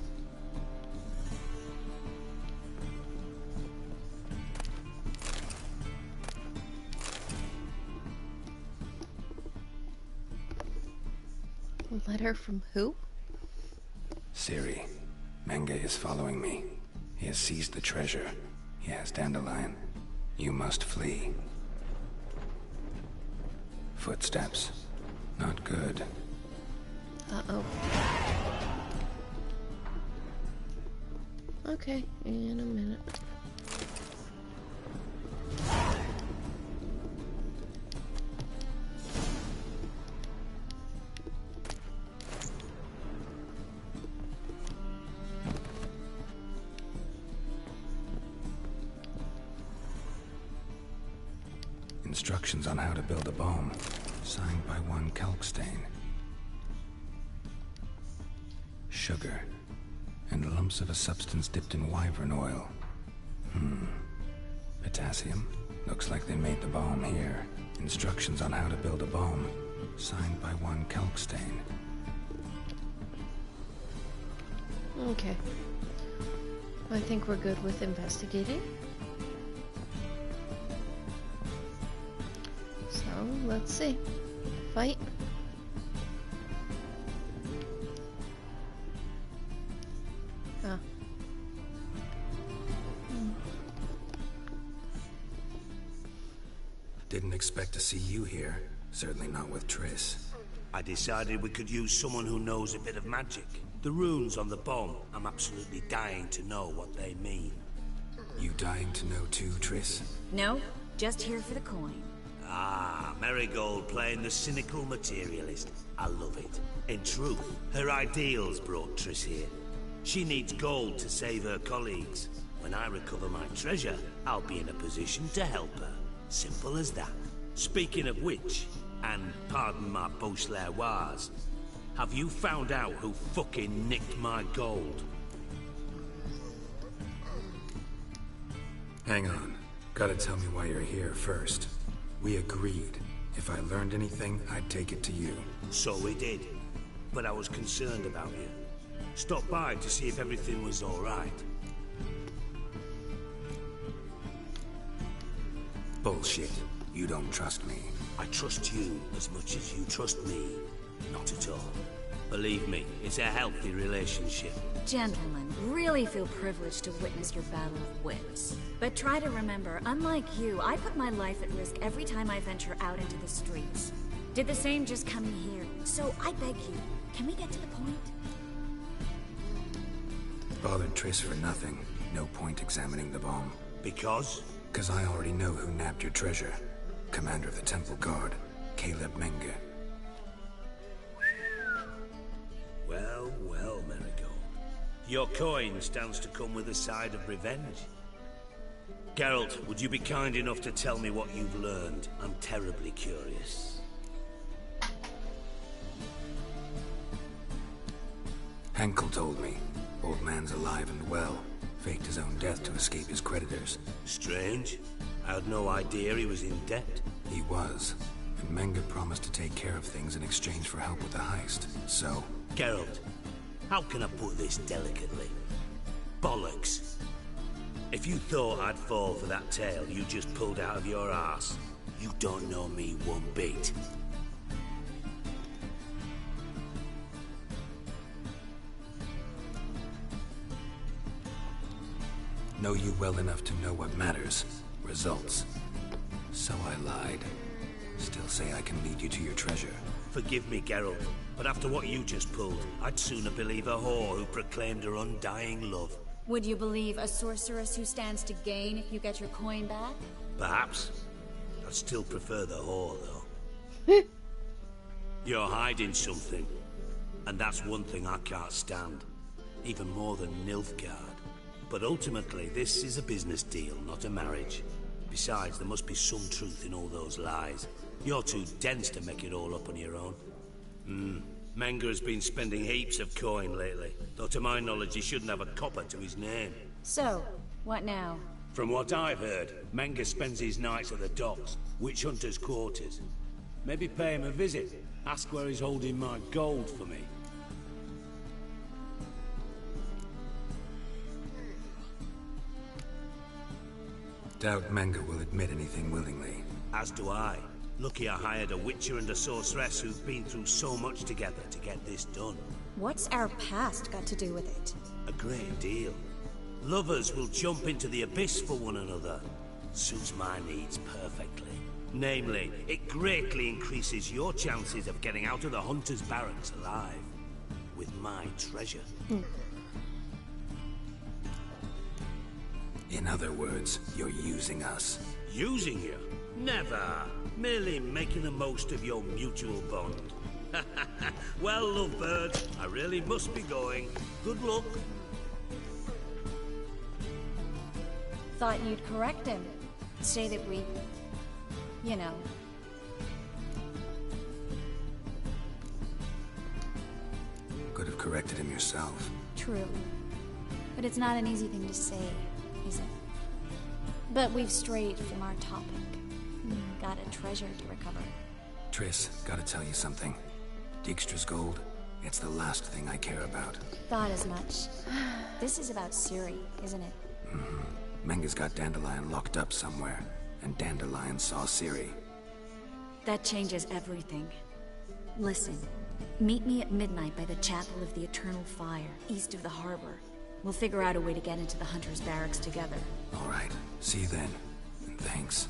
Letter from who? Siri, Menge is following me. He has seized the treasure. He has Dandelion. You must flee. Footsteps. Not good. Uh-oh. Okay, in a minute. Instructions on how to build a bomb. Signed by one Kalkstain. Sugar. And lumps of a substance dipped in wyvern oil. Potassium. Looks like they made the bomb here. Instructions on how to build a bomb. Signed by one Kalkstain. Okay. I think we're good with investigating. So, let's see. Fight. Ah. Didn't expect to see you here. Certainly not with Triss. I decided we could use someone who knows a bit of magic. The runes on the bomb, I'm absolutely dying to know what they mean. You dying to know too, Triss? No, just here for the coin. Ah, Marigold playing the cynical materialist. I love it. In truth, her ideals brought Triss here. She needs gold to save her colleagues. When I recover my treasure, I'll be in a position to help her. Simple as that. Speaking of which, and pardon my Beauclervoise, have you found out who fucking nicked my gold? Hang on. Gotta tell me why you're here first. We agreed. If I learned anything, I'd take it to you. So we did. But I was concerned about you. Stopped by to see if everything was all right. Bullshit. You don't trust me. I trust you as much as you trust me. Not at all. Believe me, it's a healthy relationship. Gentlemen, really feel privileged to witness your battle of wits. But try to remember, unlike you, I put my life at risk every time I venture out into the streets. Did the same just coming here. So I beg you, can we get to the point? Bothered Triss for nothing. No point examining the bomb. Because? Because I already know who nabbed your treasure. Commander of the Temple Guard, Caleb Menge. Well, well, Marigold. Your coin stands to come with a side of revenge. Geralt, would you be kind enough to tell me what you've learned? I'm terribly curious. Henkel told me. Old man's alive and well. Faked his own death to escape his creditors. Strange. I had no idea he was in debt. He was. And Menge promised to take care of things in exchange for help with the heist. So... Geralt, how can I put this delicately? Bollocks. If you thought I'd fall for that tale you just pulled out of your arse, you don't know me one bit. Know you well enough to know what matters. Results. So I lied. Still say I can lead you to your treasure. Forgive me, Geralt, but after what you just pulled, I'd sooner believe a whore who proclaimed her undying love. Would you believe a sorceress who stands to gain if you get your coin back? Perhaps. I'd still prefer the whore, though. You're hiding something. And that's one thing I can't stand. Even more than Nilfgaard. But ultimately, this is a business deal, not a marriage. Besides, there must be some truth in all those lies. You're too dense to make it all up on your own. Menge has been spending heaps of coin lately, though to my knowledge he shouldn't have a copper to his name. So, what now? From what I've heard, Menge spends his nights at the docks, witch hunters' quarters. Maybe pay him a visit, ask where he's holding my gold for me. Doubt Menge will admit anything willingly. As do I. Lucky I hired a witcher and a sorceress who've been through so much together to get this done. What's our past got to do with it? A great deal. Lovers will jump into the abyss for one another. Suits my needs perfectly. Namely, it greatly increases your chances of getting out of the hunter's barracks alive. With my treasure. In other words, you're using us. Using you? Never. Merely making the most of your mutual bond. Well, lovebird, I really must be going. Good luck. Thought you'd correct him. Say that we... you know... Could have corrected him yourself. True. But it's not an easy thing to say, is it? But we've strayed from our topic. Got a treasure to recover. Triss, gotta tell you something. Dijkstra's gold, it's the last thing I care about. Thought as much. This is about Ciri, isn't it? Menge's got Dandelion locked up somewhere, and Dandelion saw Ciri. That changes everything. Listen, meet me at midnight by the Chapel of the Eternal Fire, east of the harbor. We'll figure out a way to get into the Hunter's Barracks together. All right, see you then. And thanks.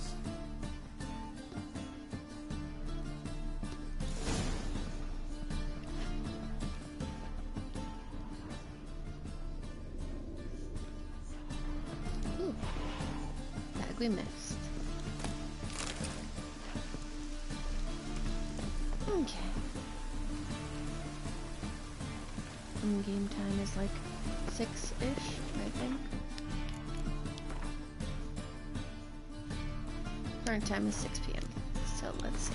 Bag we missed. Okay. In-game time is like 6-ish, I think. Current time is 6 p.m. So let's see.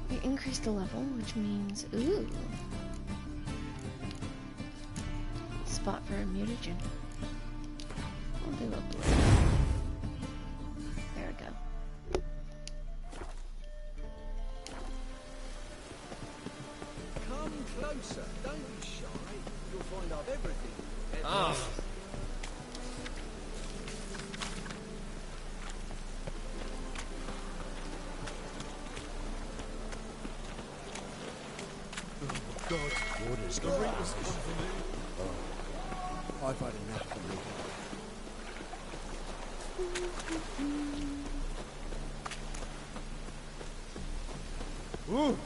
We increased the level, which means, ooh, spot for a mutagen. I'll do a blue. There we go. Come closer, don't be shy. You'll find out everything. Ah. God, orders. The readers come for me. Oh, I've had enough for me. Ooh.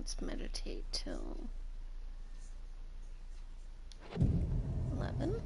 wants meditate till 11.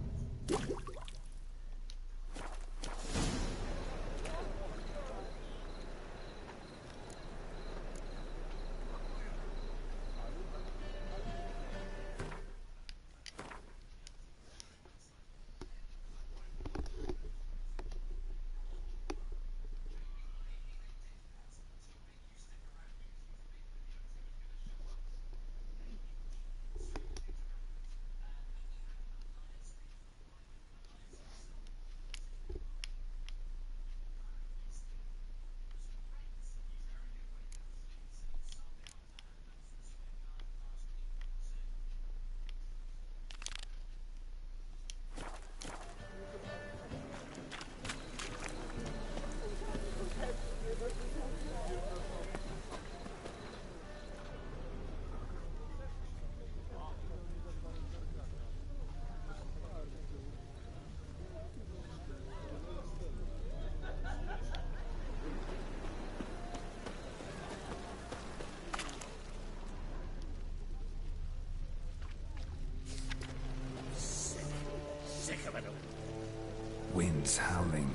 Sick of it all. Winds howling.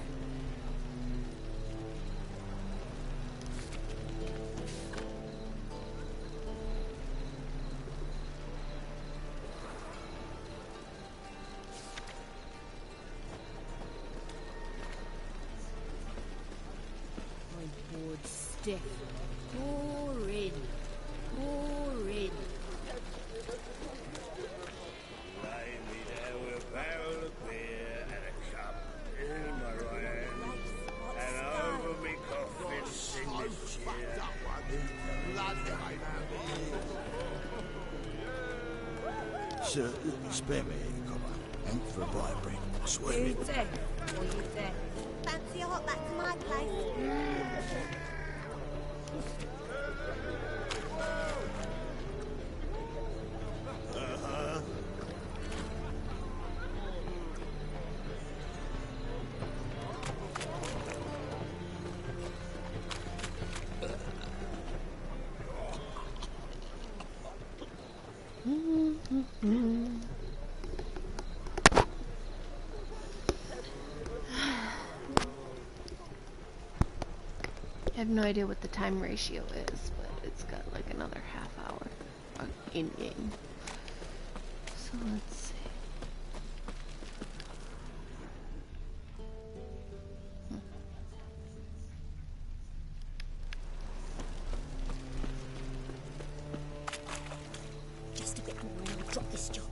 My board's stiff. Horrid. Horrid. Lay me down with a barrel of beer and a cup in my right hand, and over me coffin sing this cheer. Sir, spare me, copper. Ain't for a bite of bread. I swear You it. deaf or you deaf? Fancy a hot back to my place? I have no idea what the time ratio is, but it's got like another half hour in game. So let's see. Just a bit more and I'll drop this job.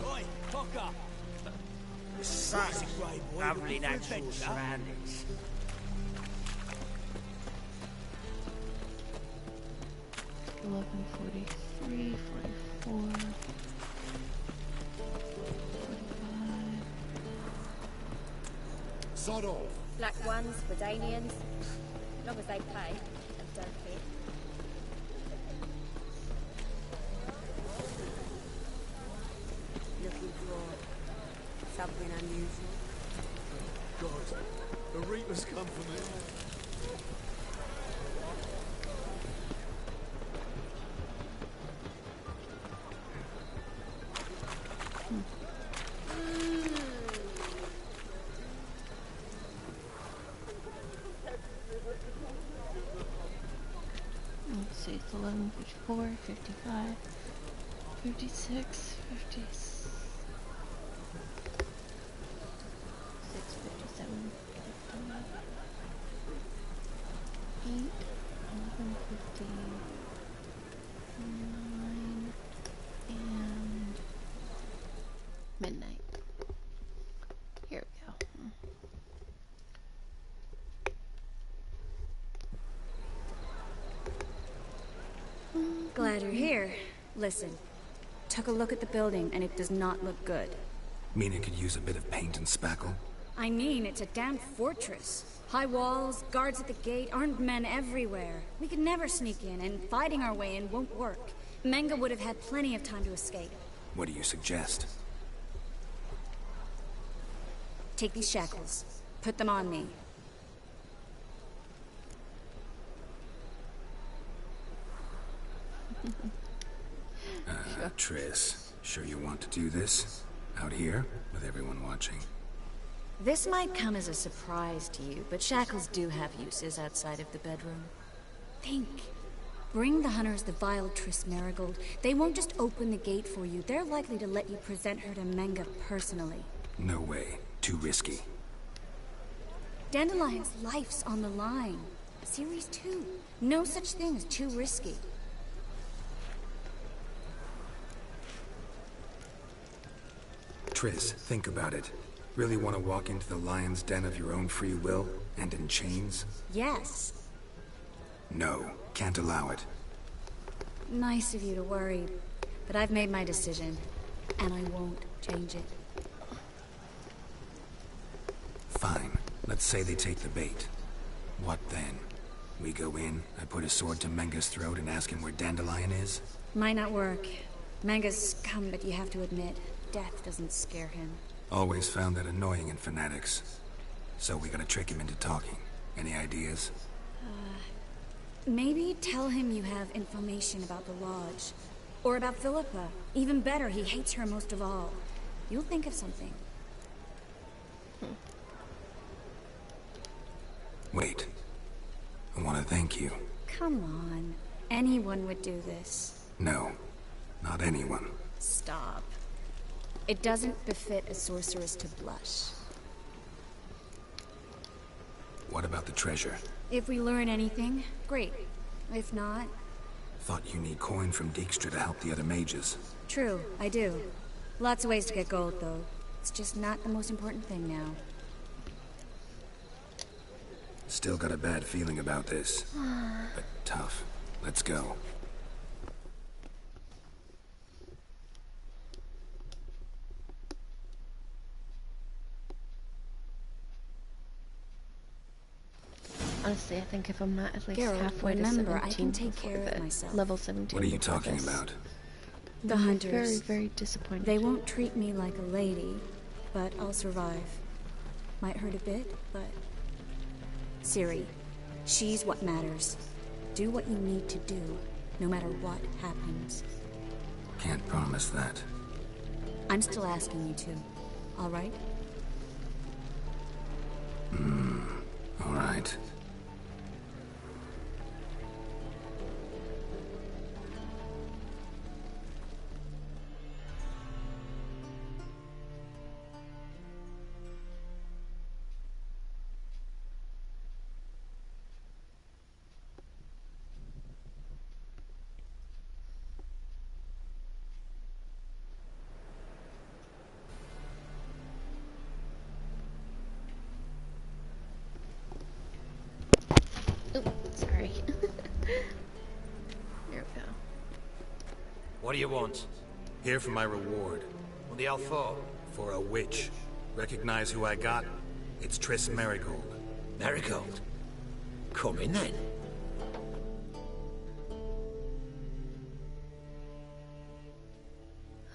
Oi, Cocker! Such lovely natural surroundings. 11:43, 44, 45. Sod off. Black ones, Redanians. As long as they pay and don't fit. Looking for something unusual. God, the Reapers come for me. Let's see, it's 11:54, 55, 56, 56, 57, 58, 11:50, 9, and midnight. Here we go. Glad you're here. Listen, took a look at the building and it does not look good. Mean it could use a bit of paint and spackle? I mean, it's a damn fortress. High walls, guards at the gate, armed men everywhere. We could never sneak in, and fighting our way in won't work. Menga would have had plenty of time to escape. What do you suggest? Take these shackles. Put them on me. Triss, sure you want to do this? Out here, with everyone watching? This might come as a surprise to you, but shackles do have uses outside of the bedroom. Think. Bring the hunters the vile Triss Marigold. They won't just open the gate for you. They're likely to let you present her to Menga personally. No way. Too risky. Dandelion's life's on the line. Series 2. No such thing as too risky. Triss, think about it. Really want to walk into the lion's den of your own free will, and in chains? Yes. No, can't allow it. Nice of you to worry, but I've made my decision, and I won't change it. Fine. Let's say they take the bait. What then? We go in, I put a sword to Menga's throat and ask him where Dandelion is? Might not work. Menga's scum, but you have to admit, death doesn't scare him. Always found that annoying in fanatics. So we gotta trick him into talking. Any ideas? Maybe tell him you have information about the Lodge. Or about Philippa. Even better, he hates her most of all. You'll think of something. Wait. I want to thank you. Come on. Anyone would do this. No. Not anyone. Stop. It doesn't befit a sorceress to blush. What about the treasure? If we learn anything, great. If not... Thought you need coin from Dijkstra to help the other mages. True, I do. Lots of ways to get gold, though. It's just not the most important thing now. Still got a bad feeling about this. But tough. Let's go. Honestly, I think if I'm not at least Geralt, halfway to remember, 17 I can take before care of the myself. level 17. What are you before talking this, about? The I'm hunters. very, very disappointed. They won't treat me like a lady, but I'll survive. Might hurt a bit, but... Ciri, she's what matters. Do what you need to do, no matter what happens. Can't promise that. I'm still asking you to. All right? All right. Sorry. Here we go. What do you want? Here for my reward. What the hell for? For a witch. Recognize who I got? It's Triss Marigold. Marigold? Come in then.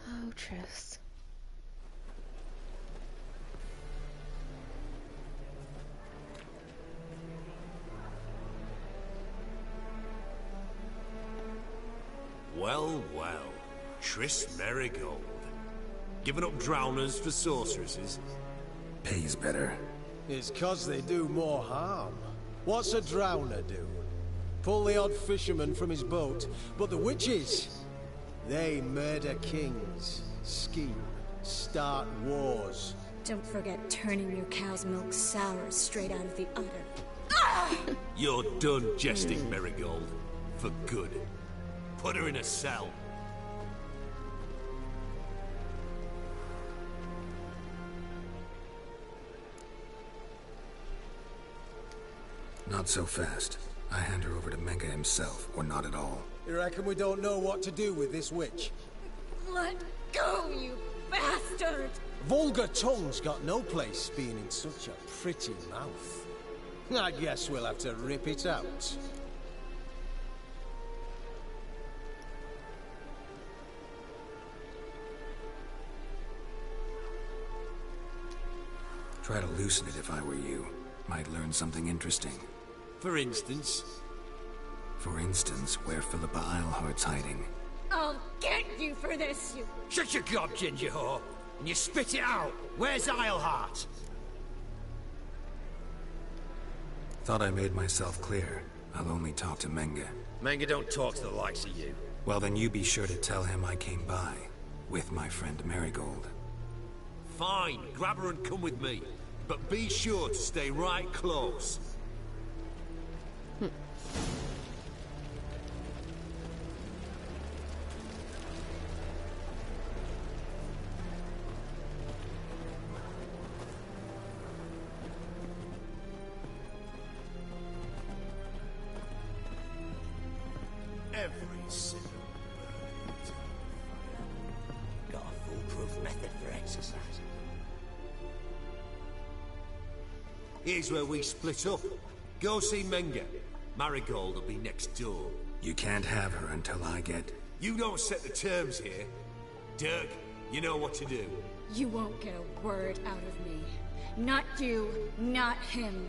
Oh, Triss. Well, well. Triss Marigold. Giving up drowners for sorceresses? Pays better. It's 'cause they do more harm. What's a drowner do? Pull the odd fisherman from his boat. But the witches, they murder kings, scheme, start wars. Don't forget turning your cow's milk sour straight out of the udder. You're done jesting, Marigold. For good. Put her in a cell. Not so fast. I hand her over to Menga himself, or not at all. You reckon we don't know what to do with this witch? Let go, you bastard! Vulgar tongue's got no place being in such a pretty mouth. I guess we'll have to rip it out. Try to loosen it if I were you. Might learn something interesting. For instance? For instance, where Philippa Eilhart's hiding. I'll get you for this, you... Shut your gob, ginger whore, and you spit it out. Where's Eilhart? Thought I made myself clear. I'll only talk to Menge. Menge don't talk to the likes of you. Well, then you be sure to tell him I came by. With my friend Marigold. Fine, grab her and come with me. But be sure to stay right close. Every single bird. Got a foolproof method for exercising. Here's where we split up. Go see Menge. Marigold will be next door. You can't have her until I get... You don't set the terms here. Dirk, you know what to do. You won't get a word out of me. Not you, not him.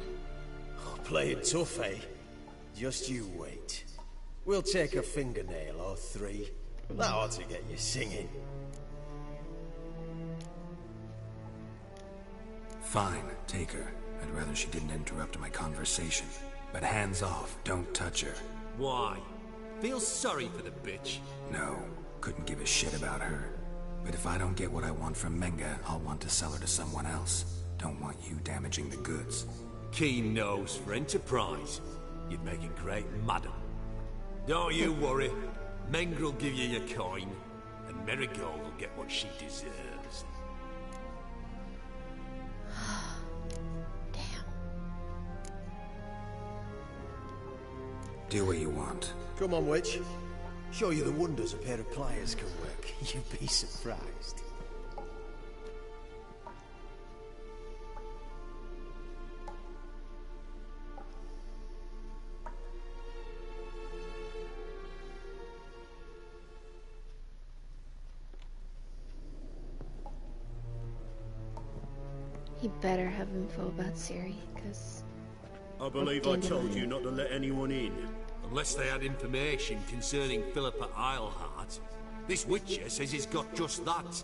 Oh, playing tough, eh? Just you wait. We'll take a fingernail or three. That ought to get you singing. Fine, take her. I'd rather she didn't interrupt my conversation. But hands off, don't touch her. Why? Feel sorry for the bitch? No, couldn't give a shit about her. But if I don't get what I want from Menge, I'll want to sell her to someone else. Don't want you damaging the goods. Keen nose for enterprise. You'd make a great madam. Don't you worry. Menge will give you your coin, and Marigold will get what she deserves. Do what you want. Come on, witch. Show you the wonders a pair of pliers can work. You'd be surprised. He better have info about Siri, because... I believe I told you not to let anyone in. Unless they had information concerning Philippa Eilhart. This Witcher says he's got just that.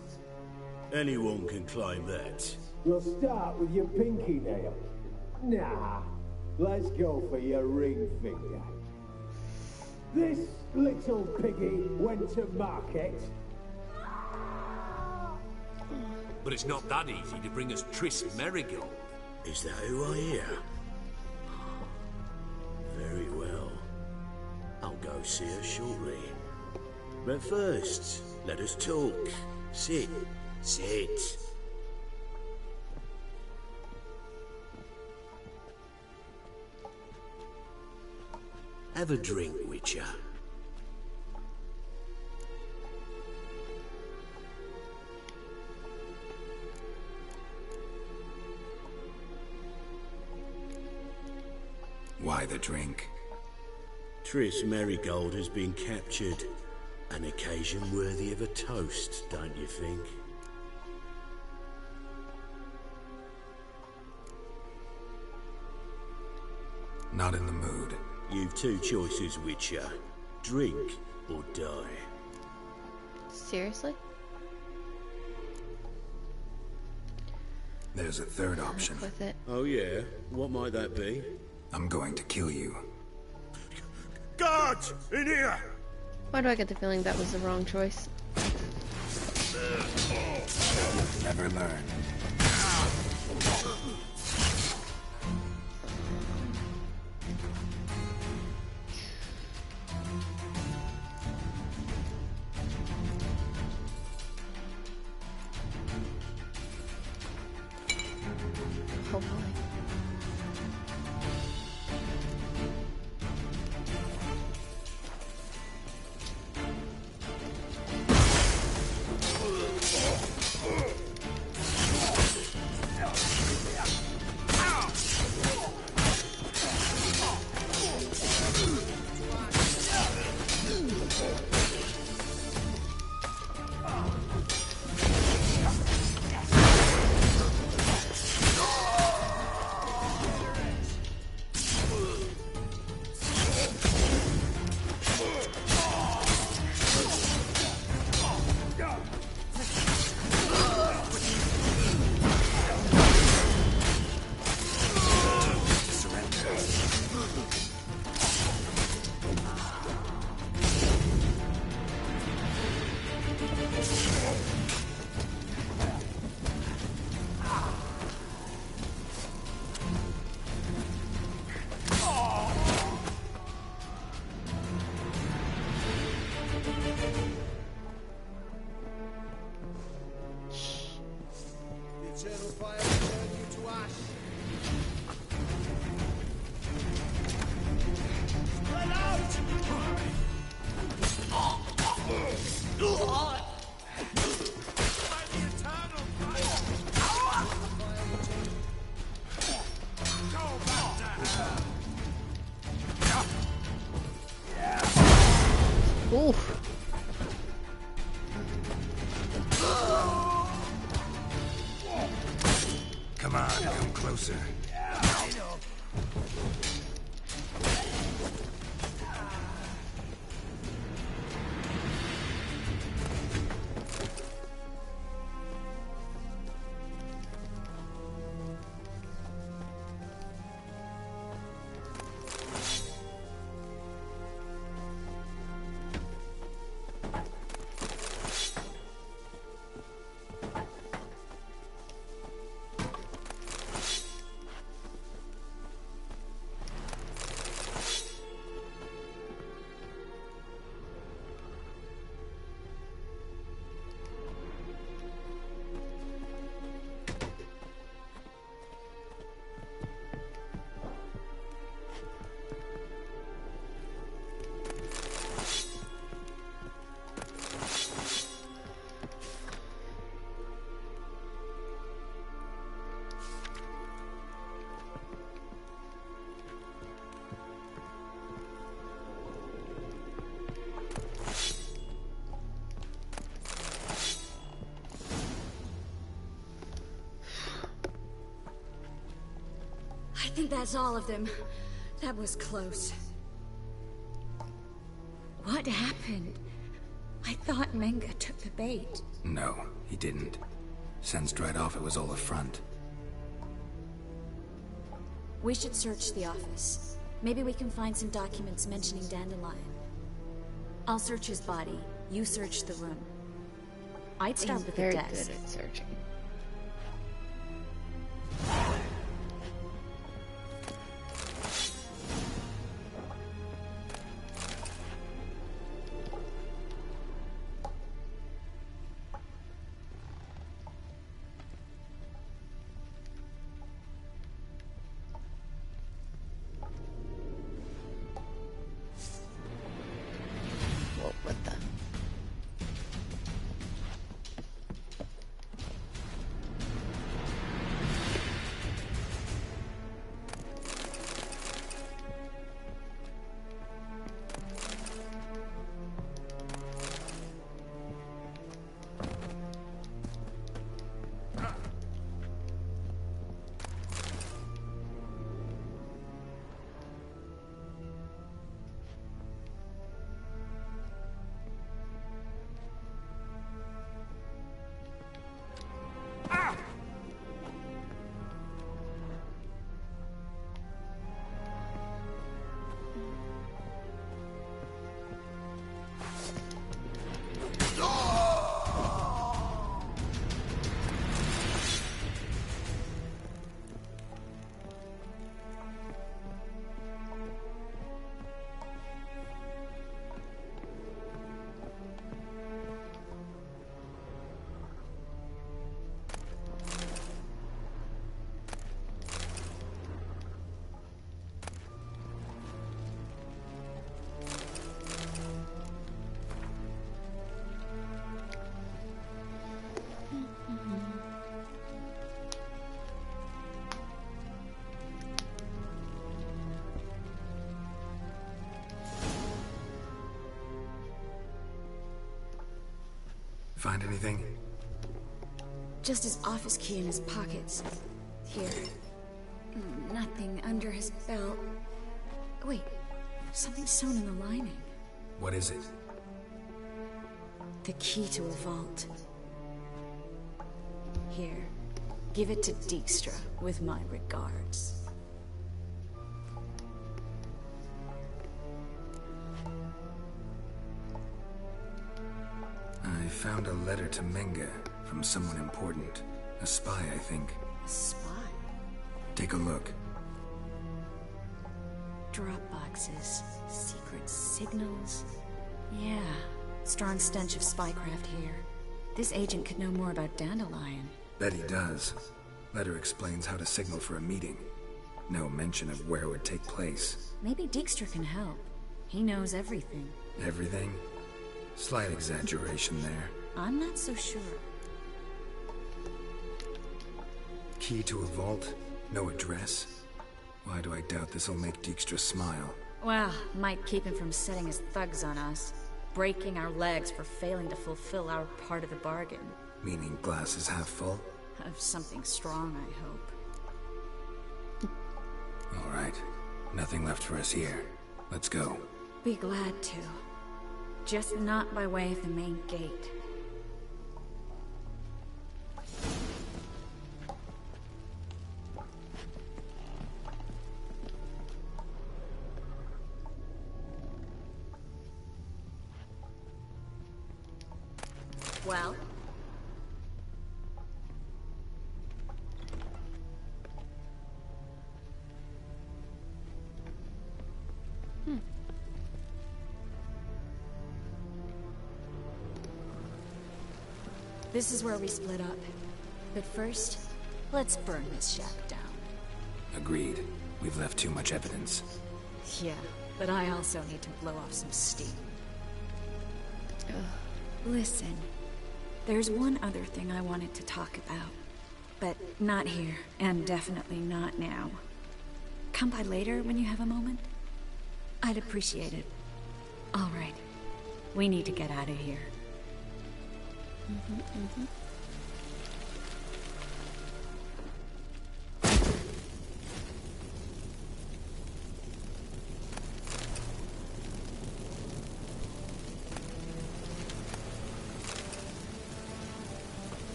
Anyone can claim that. You'll start with your pinky nail. Nah, let's go for your ring finger. This little piggy went to market. But it's not that easy to bring us Triss Marigold. Is that who I hear? Very well. I'll go see her shortly. But first, let us talk. Sit. Sit. Have a drink, Witcher. Why the drink? Triss Marigold has been captured. An occasion worthy of a toast, don't you think? Not in the mood. You've two choices, Witcher. Drink or die. Seriously? There's a third option. With it. Oh yeah? What might that be? I'm going to kill you. Guards! In here! Why do I get the feeling that was the wrong choice? Never learn. Hopefully. Oof. Come on, come closer. I think that's all of them. That was close. What happened? I thought Menga took the bait. No, he didn't. Sensed right off it was all a front. We should search the office. Maybe we can find some documents mentioning Dandelion. I'll search his body. You search the room. I'd start with the desk. He's very good at searching. What the? Find anything? Just his office key in his pockets. Here. Nothing under his belt. Wait, something sewn in the lining. What is it? The key to a vault. Here. Give it to Dijkstra with my regards. I found a letter to Menga from someone important. A spy, I think. A spy? Take a look. Drop boxes, secret signals. Yeah, strong stench of spycraft here. This agent could know more about Dandelion. Bet he does. Letter explains how to signal for a meeting. No mention of where it would take place. Maybe Dijkstra can help. He knows everything. Everything? Slight exaggeration there. I'm not so sure. Key to a vault? No address? Why do I doubt this'll make Dijkstra smile? Well, might keep him from setting his thugs on us. Breaking our legs for failing to fulfill our part of the bargain. Meaning glass is half full? Of something strong, I hope. All right. Nothing left for us here. Let's go. Be glad to. Just not by way of the main gate. Well? This is where we split up. But first, let's burn this shack down. Agreed. We've left too much evidence. Yeah, but I also need to blow off some steam. Listen, there's one other thing I wanted to talk about. But not here, and definitely not now. Come by later when you have a moment? I'd appreciate it. All right. We need to get out of here.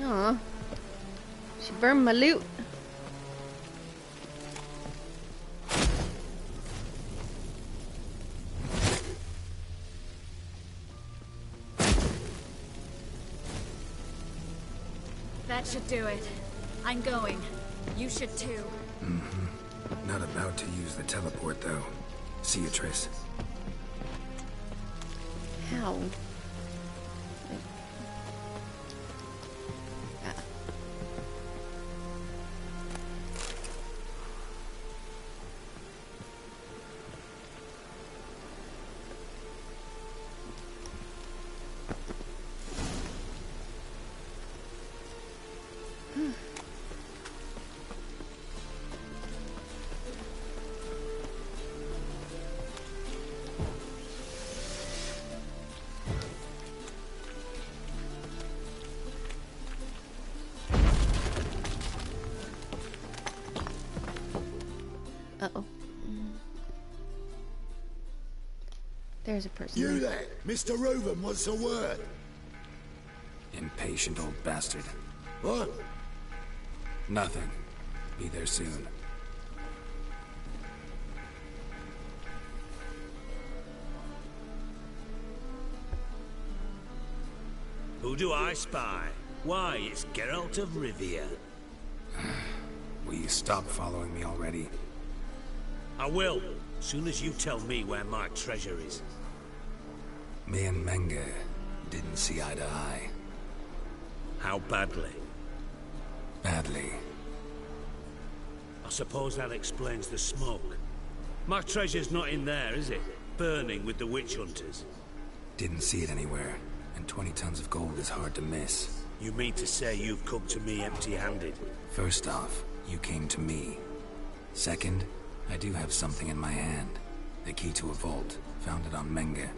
Aw. She burned my loot. That should do it. I'm going. You should too. Not about to use the teleport, though. See you, Triss. How? Uh-oh. There's a person. You there? Mr. Reuben wants a word. Impatient old bastard. What? Nothing. Be there soon. Who do I spy? Why, it's Geralt of Rivia. Will you stop following me already? I will, soon as you tell me where my treasure is. Me and Menge didn't see eye to eye. How badly? Badly. I suppose that explains the smoke. My treasure's not in there, is it? Burning with the witch hunters. Didn't see it anywhere, and 20 tons of gold is hard to miss. You mean to say you've come to me empty-handed? First off, you came to me. Second, I do have something in my hand. The key to a vault, found it on Menge.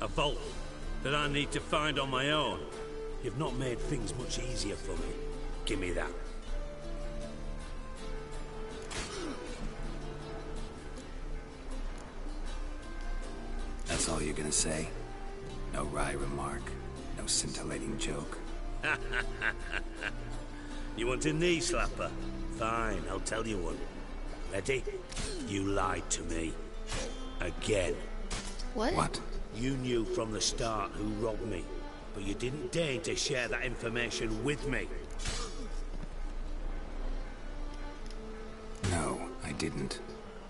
A vault that I need to find on my own. You've not made things much easier for me. Give me that. That's all you're gonna say? No wry remark, no scintillating joke. You want a knee slapper? Fine, I'll tell you one. Ready? You lied to me. Again. What? What? You knew from the start who robbed me, but you didn't deign to share that information with me. No, I didn't.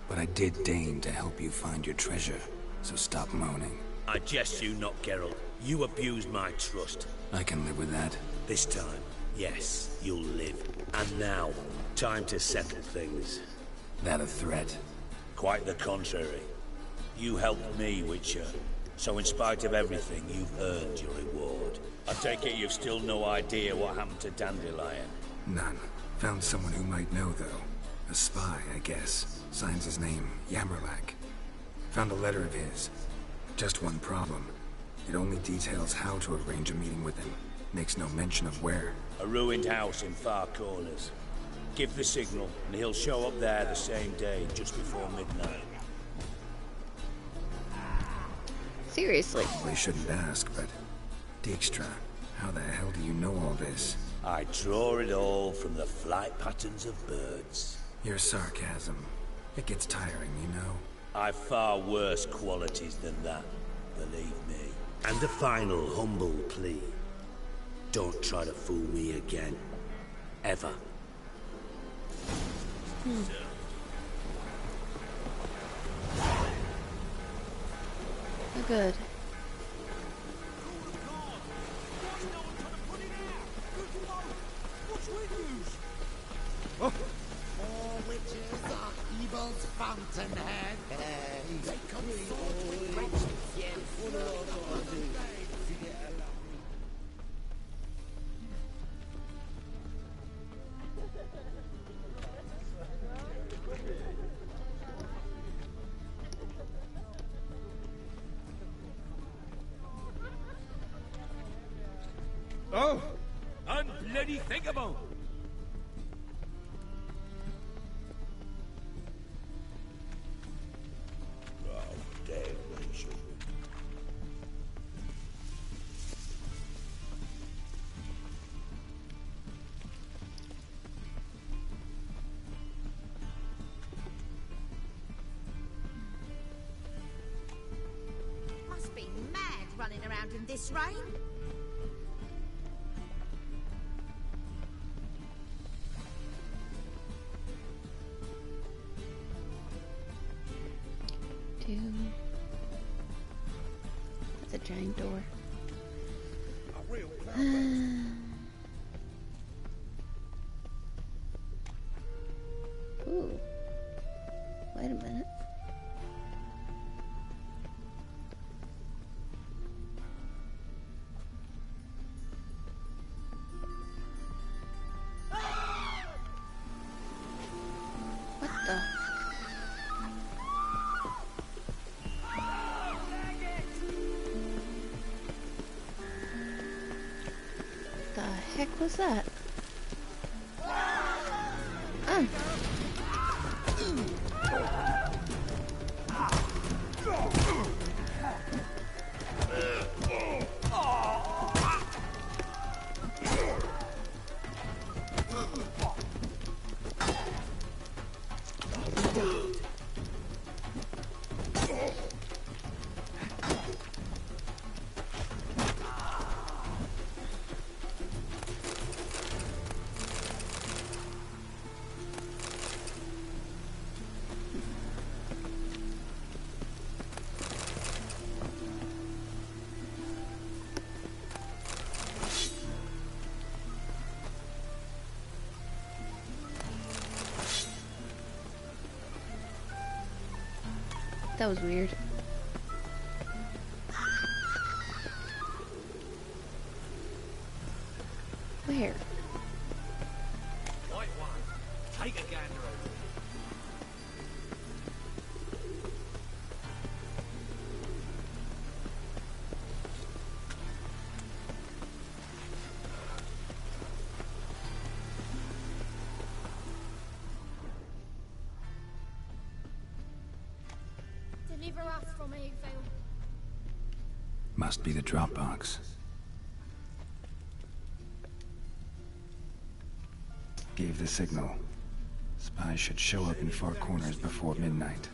But I did deign to help you find your treasure, so stop moaning. I jest you not, Geralt. You abused my trust. I can live with that. This time, yes, you'll live. And now, time to settle things. That a threat? Quite the contrary. You helped me, Witcher. So in spite of everything, you've earned your reward. I take it you've still no idea what happened to Dandelion. None. Found someone who might know, though. A spy, I guess. Signs his name, Yammerlack. Found a letter of his. Just one problem. It only details how to arrange a meeting with him. Makes no mention of where. A ruined house in Far Corners. Give the signal, and he'll show up there the same day, just before midnight. Seriously. Well, you shouldn't ask, but... Dijkstra, how the hell do you know all this? I draw it all from the flight patterns of birds. Your sarcasm. It gets tiring, you know. I've far worse qualities than that, believe me. And a final humble plea. Don't try to fool me again. Ever. Oh, good. All witches are evil's fountainhead. They consort with wretches, yes. Oh, unbloody thinkable! Oh, damnation. Must be mad running around in this rain. That's a giant door. Ooh. Wait a minute. What the? The heck was that? That was weird. Where? Right one. Take a gander over. Deliver us from Evil. Must be the Dropbox. Gave the signal. Spies should show up in Far Corners before midnight.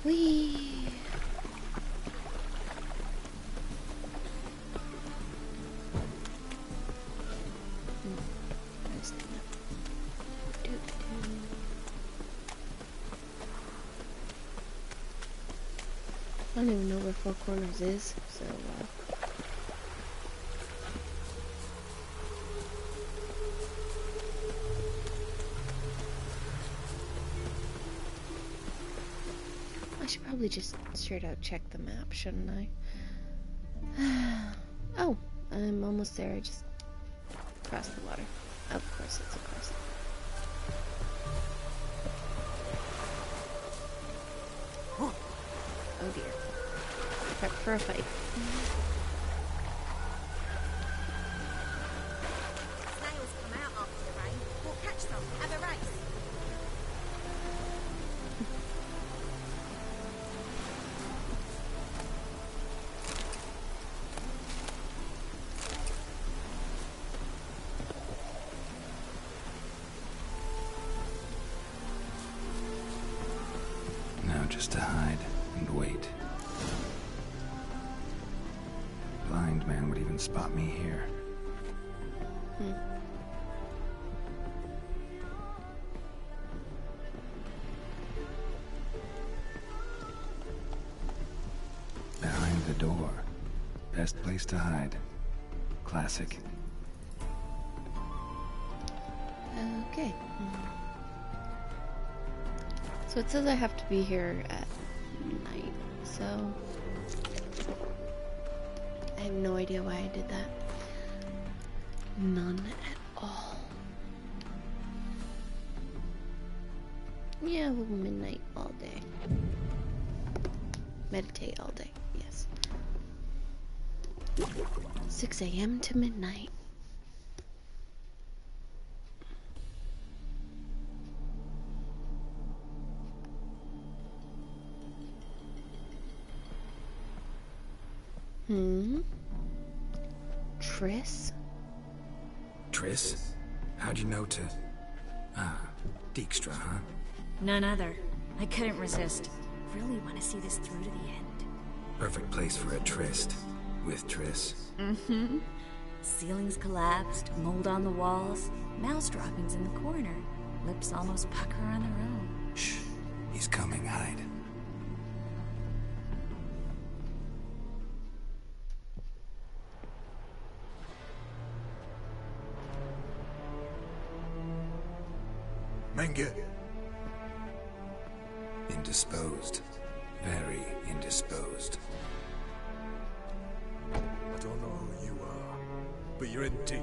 Whee! I don't even know where Four Corners is, so should probably just straight out check the map, shouldn't I? Oh, I'm almost there. I just crossed the water. Of course it's across. Oh dear. Prep for a fight. Snails come out after the rain. We'll catch some. Have a race. Now just to hide and wait. Blind man would even spot me here. Behind the door. Best place to hide. Classic. Okay. So it says I have to be here at night, so I have no idea why I did that. None at all. Yeah, well, midnight all day. Meditate all day, yes. 6 a.m. to midnight. Triss? Triss? How'd you know to... Ah, Dijkstra, huh? None other. I couldn't resist. Really want to see this through to the end. Perfect place for a tryst. With Triss. Mm-hmm. Ceilings collapsed, mold on the walls, mouse droppings in the corner. Lips almost pucker on their own. Shh. He's coming, hide. Menge. Indisposed. Very indisposed. I don't know who you are, but you're in deep.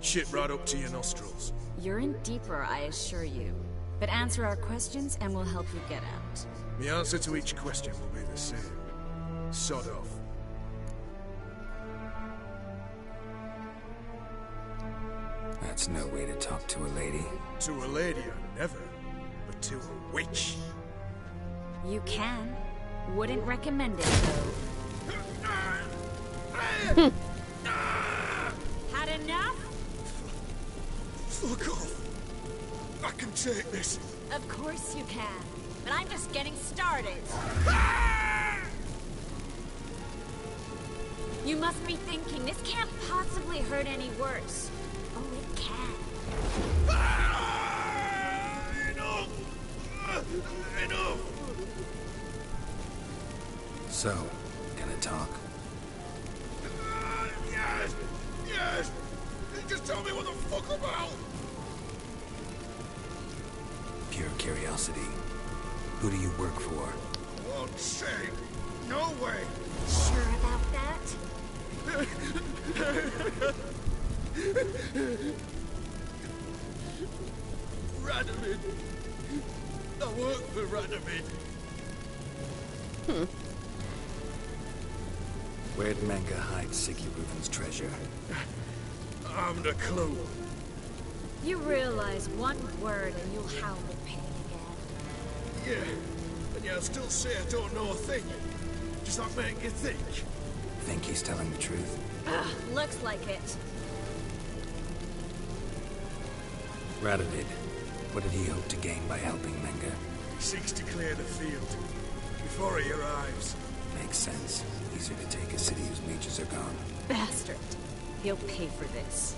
Shit right up to your nostrils. You're in deeper, I assure you. But answer our questions and we'll help you get out. The answer to each question will be the same. Sod off. That's no way to talk to a lady. To a lady, I never. But to a witch. You can. Wouldn't recommend it, though. Had enough? Fuck off. I can take this. Of course you can. But I'm just getting started. You must be thinking, this can't possibly hurt any worse. Oh, it can. Enough! So, gonna talk? Yes! Yes! Just tell me what the fuck about! Pure curiosity. Who do you work for? Won't say. No way! Sure about that? Radovid. I work for Radovid. Where'd Menge hide Siggy Reuven's treasure? I haven't a clue. You realize one word and you'll howl with pain again. Yeah, and yet I still say I don't know a thing. Does that make you think? Think he's telling the truth? Ugh, looks like it. Radovid, what did he hope to gain by helping Menge? He seeks to clear the field before he arrives. Makes sense. Easier to take a city whose mages are gone. Bastard. He'll pay for this.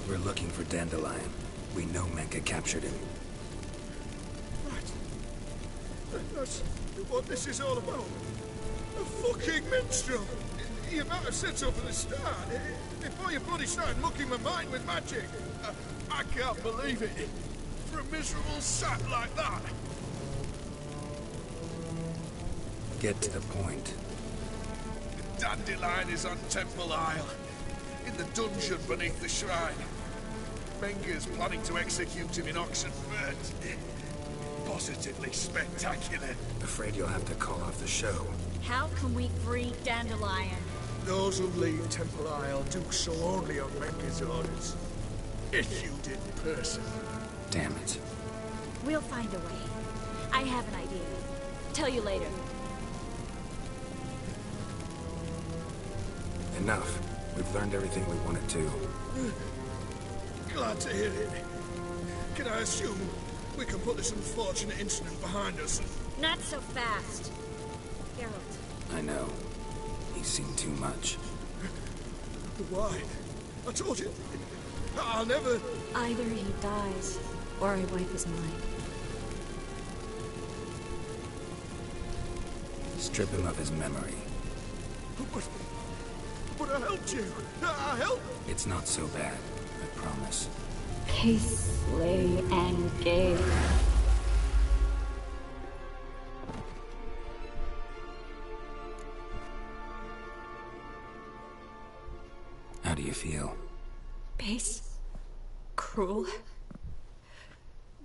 We're looking for Dandelion. We know Menge captured him. That's what this is all about. A fucking minstrel! You might have said so from the start, before your bloody started mucking my mind with magic. I can't believe it. For a miserable sap like that. Get to the point. Dandelion is on Temple Isle, in the dungeon beneath the shrine. Menger's planning to execute him in Oxenfurt. Positively spectacular. Afraid you'll have to call off the show. How can we free Dandelion? Those who leave Temple Isle do so only on Menger's orders. Issued in person. Damn it. We'll find a way. I have an idea. Tell you later. Enough. We've learned everything we wanted to. Glad to hear it. Can I assume we can put this unfortunate incident behind us? Not so fast. Geralt. I know. He's seen too much. Why? I told you. I'll never... Either he dies, or I wipe his mind. Strip him of his memory. But I helped you. I helped. It's not so bad, I promise. Case, lay, and gay. How do you feel? Base. Cruel.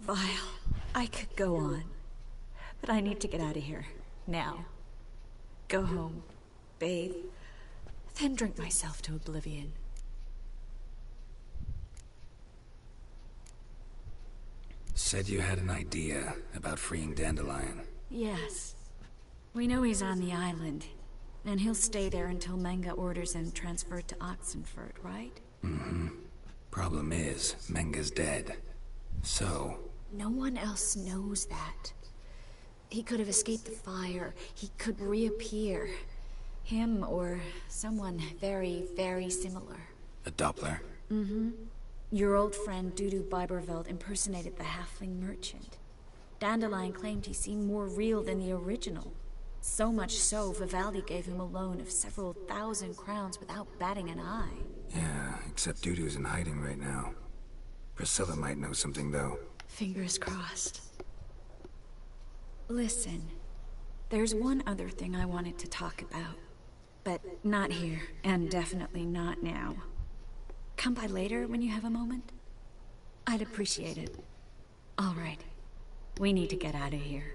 Vile. I could go on. But I need to get out of here. Now. Go home. Bathe. Then drink myself to oblivion. Said you had an idea about freeing Dandelion. Yes. We know he's on the island. And he'll stay there until Menga orders him transferred to Oxenfurt, right? Mm-hmm. Problem is, Menga's dead. So... No one else knows that. He could have escaped the fire. He could reappear. Him or someone very, very similar. A Doppler? Mm-hmm. Your old friend Dudu Biberveld impersonated the halfling merchant. Dandelion claimed he seemed more real than the original. So much so, Vivaldi gave him a loan of several thousand crowns without batting an eye. Yeah, except Dudu's in hiding right now. Priscilla might know something, though. Fingers crossed. Listen, there's one other thing I wanted to talk about. But not here, and definitely not now. Come by later when you have a moment? I'd appreciate it. All right. We need to get out of here.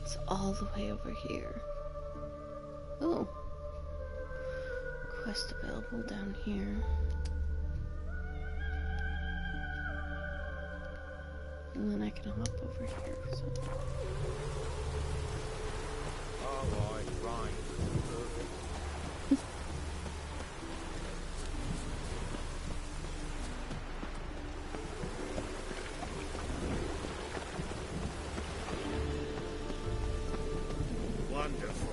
It's all the way over here. Oh. Quest available down here. And then I can hop over here. So. Alright, right. Wonderful.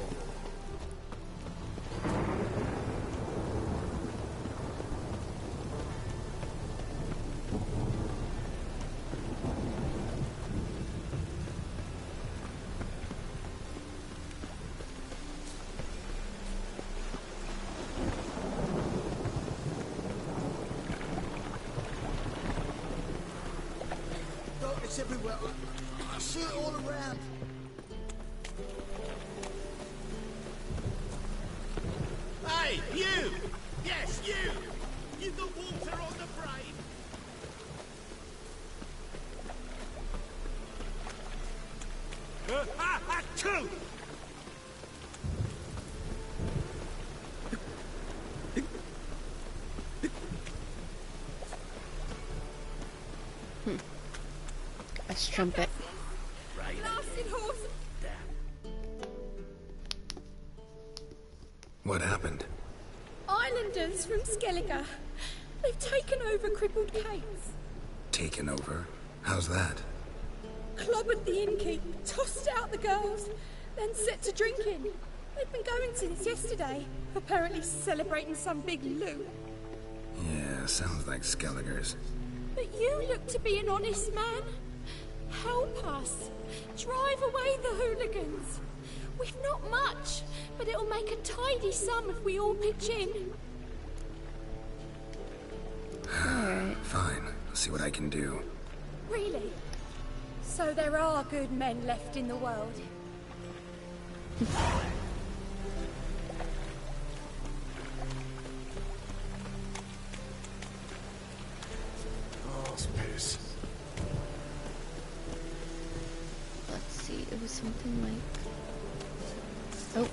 Darkness everywhere. I see it all around. Hey, you! Yes, you! You've got water on the brain! Two! A strumpet. Blasted horse! What happened? Islanders from Skellige. They've taken over crippled caves. Taken over? How's that? Clobbered the innkeep, tossed out the girls, then set to drinking. They've been going since yesterday, apparently celebrating some big loot. Yeah, sounds like Skelligers. But you look to be an honest man. Help us. Drive away the hooligans. We've not much, but it'll make a tidy sum if we all pitch in. Fine, I'll see what I can do. Really? So there are good men left in the world. Oh, it's piss. Let's see, it was something like... Oh.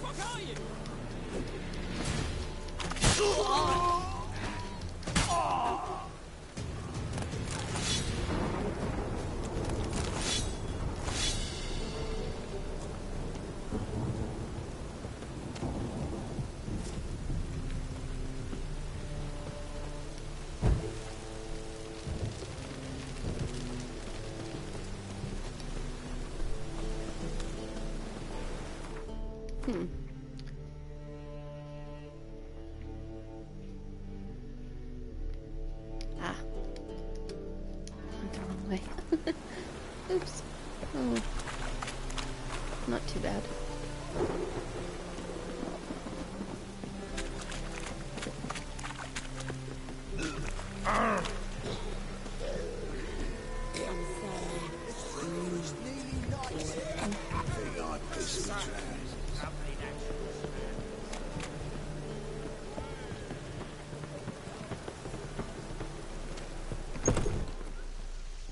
Ah. Went the wrong way. Oops. Oh. Not too bad.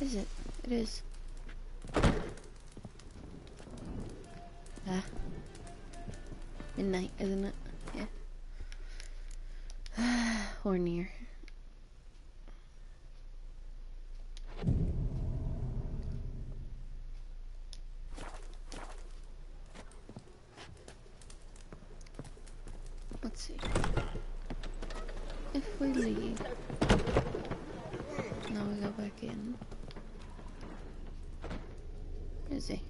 Is it? It is. Ah. Midnight, isn't it? Yeah. Or near. Let's see. If we leave, now we go back in. Where is he?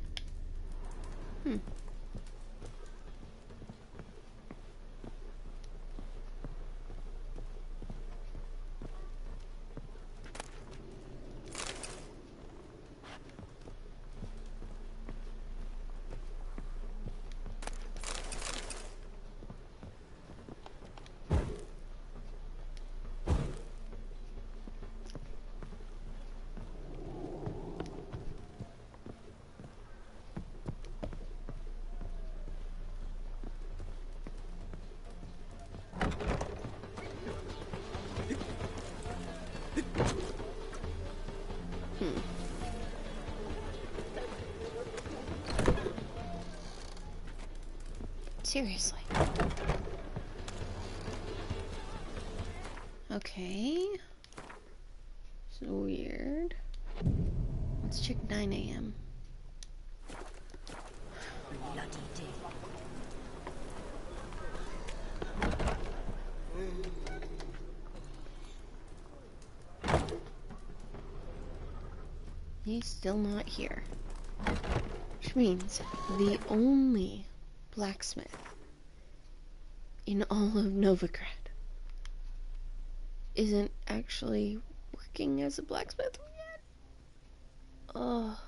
Seriously. Okay. It's weird. Let's check 9 a.m. Bloody dig. He's still not here. Which means the only blacksmith in all of Novigrad isn't actually working as a blacksmith yet. Oh.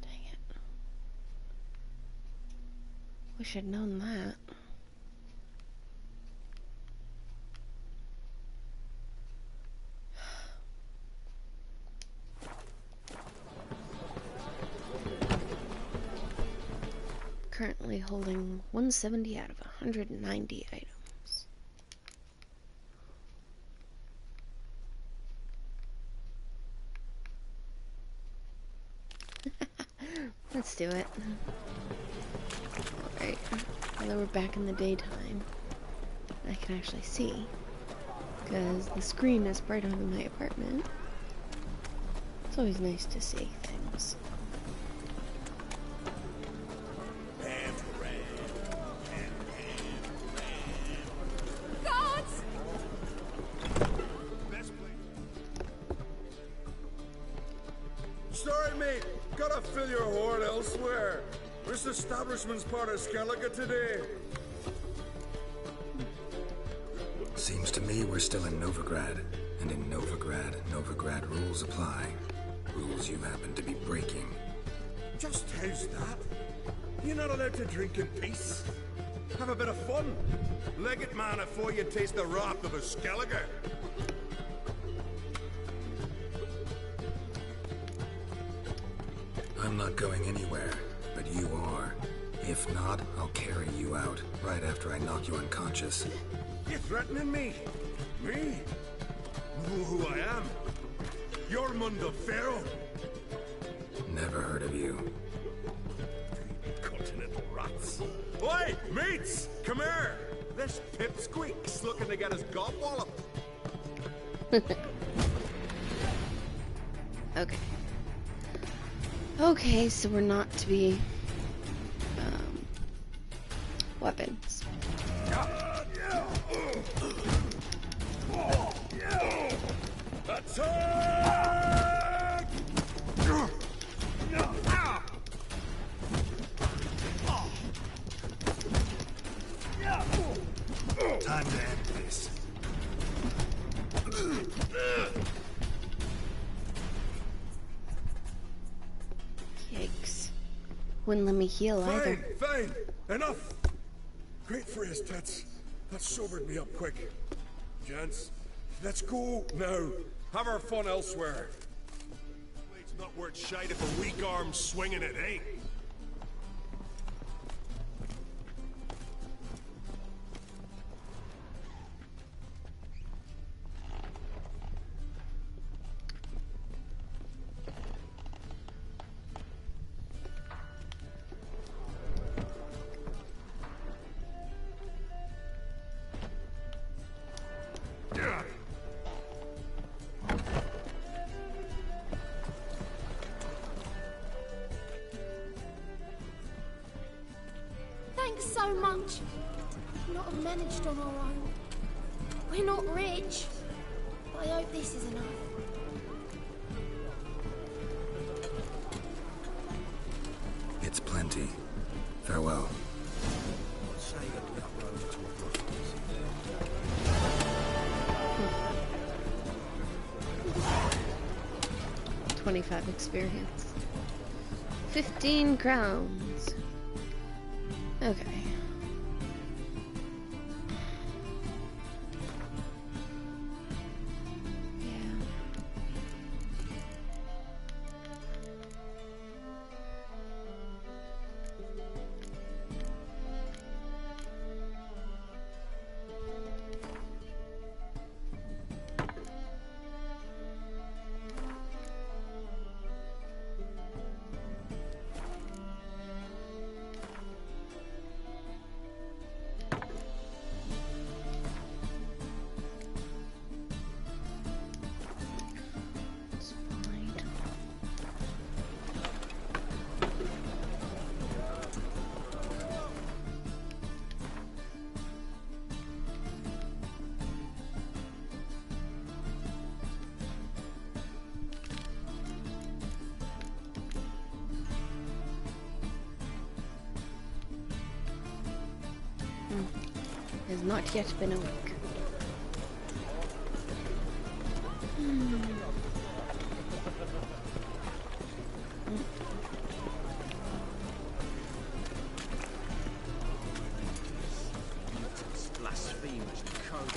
Dang it. Wish I'd known that. Currently holding 170 out of 190 items. Let's do it. Alright, now that we're back in the daytime, I can actually see, because the screen is brighter than my apartment. It's always nice to see things. Guards! Sorry, mate. Gotta fill your hoard elsewhere. This establishment's part of Skellige today. Seems to me we're still in Novigrad. And in Novigrad rules apply. Rules you happen to be breaking. Just how's that? You're not allowed to drink in peace. Have a bit of fun. Leg it, man, before you taste the wrath of a Skellige. I'm not going anywhere, but you are. If not, I'll carry you out, right after I knock you unconscious. You threatening me? Me? Know who I am? You're Mundo Pharaoh. Never heard of you. Continental rats. Oi, mates! Come here! This pipsqueak's looking to get his gob walloped. Okay. Okay, so we're not to be weapons. Attack! Time to end this. Yikes. Wouldn't let me heal either. Fine, enough! Great for his tits. That sobered me up quick. Gents, let's go now. Have our fun elsewhere. It's not worth shite if a weak arm's swinging it, eh? Thanks so much. We'd not have managed on our own. We're not rich, but I hope this is enough. It's plenty. Farewell. 25 experience. 15 crowns. Okay. not yet been a week. Blasphemous code.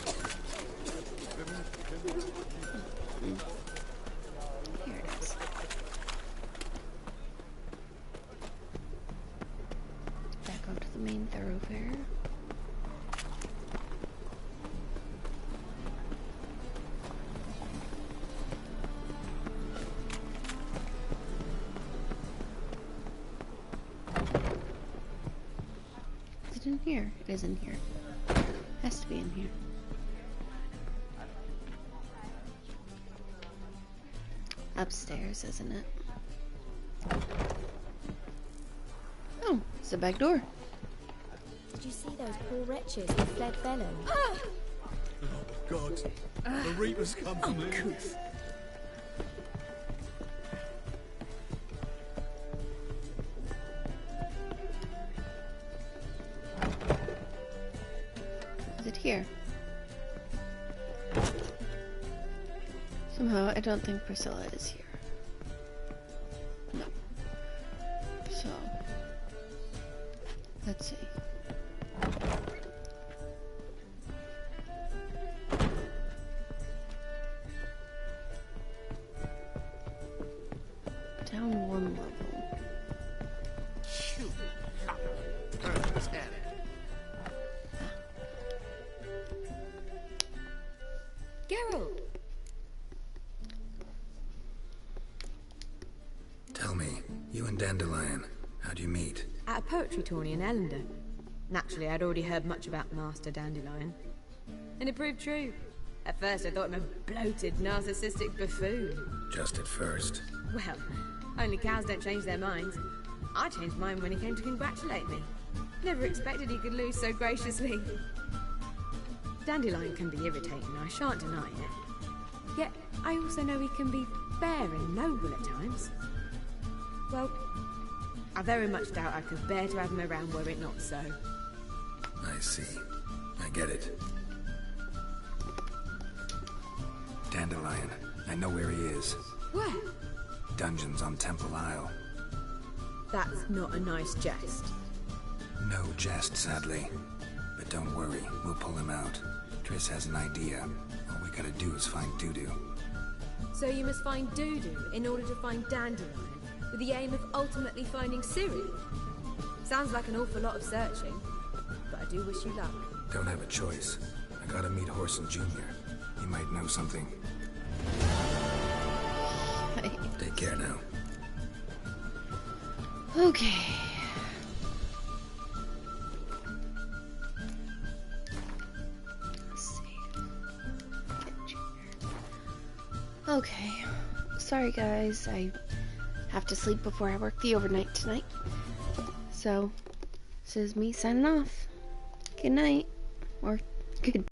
Here it is. Back onto the main thoroughfare. Is it in here? It is in here. Has to be in here. Upstairs, isn't it? Oh, it's the back door. Did you see those poor wretches who fled Bellum? Oh, God. The Reapers come from here. Is it here? Somehow, I don't think Priscilla is here. No. So, let's see. Down one level. Geralt! Tell me, you and Dandelion, how'd you meet? At a poetry tourney in Ellender. Naturally, I'd already heard much about Master Dandelion. And it proved true. At first, I thought him a bloated, narcissistic buffoon. Just at first. Well, only cows don't change their minds. I changed mine when he came to congratulate me. Never expected he could lose so graciously. Dandelion can be irritating, I shan't deny it. Yet, I also know he can be fair and noble at times. Well, I very much doubt I could bear to have him around were it not so. I see. I get it. Dandelion, I know where he is. Where? Dungeons on Temple Isle. That's not a nice jest. No jest, sadly. But don't worry, we'll pull him out. Triss has an idea. All we gotta do is find Dudu. So you must find Dudu in order to find Dandelion, with the aim of ultimately finding Ciri? Sounds like an awful lot of searching, but I do wish you luck. Don't have a choice. I gotta meet Horson Jr. He might know something. Take care now. Okay. Let's see. Okay. Sorry guys, I have to sleep before I work the overnight tonight. So, this is me signing off. Good night.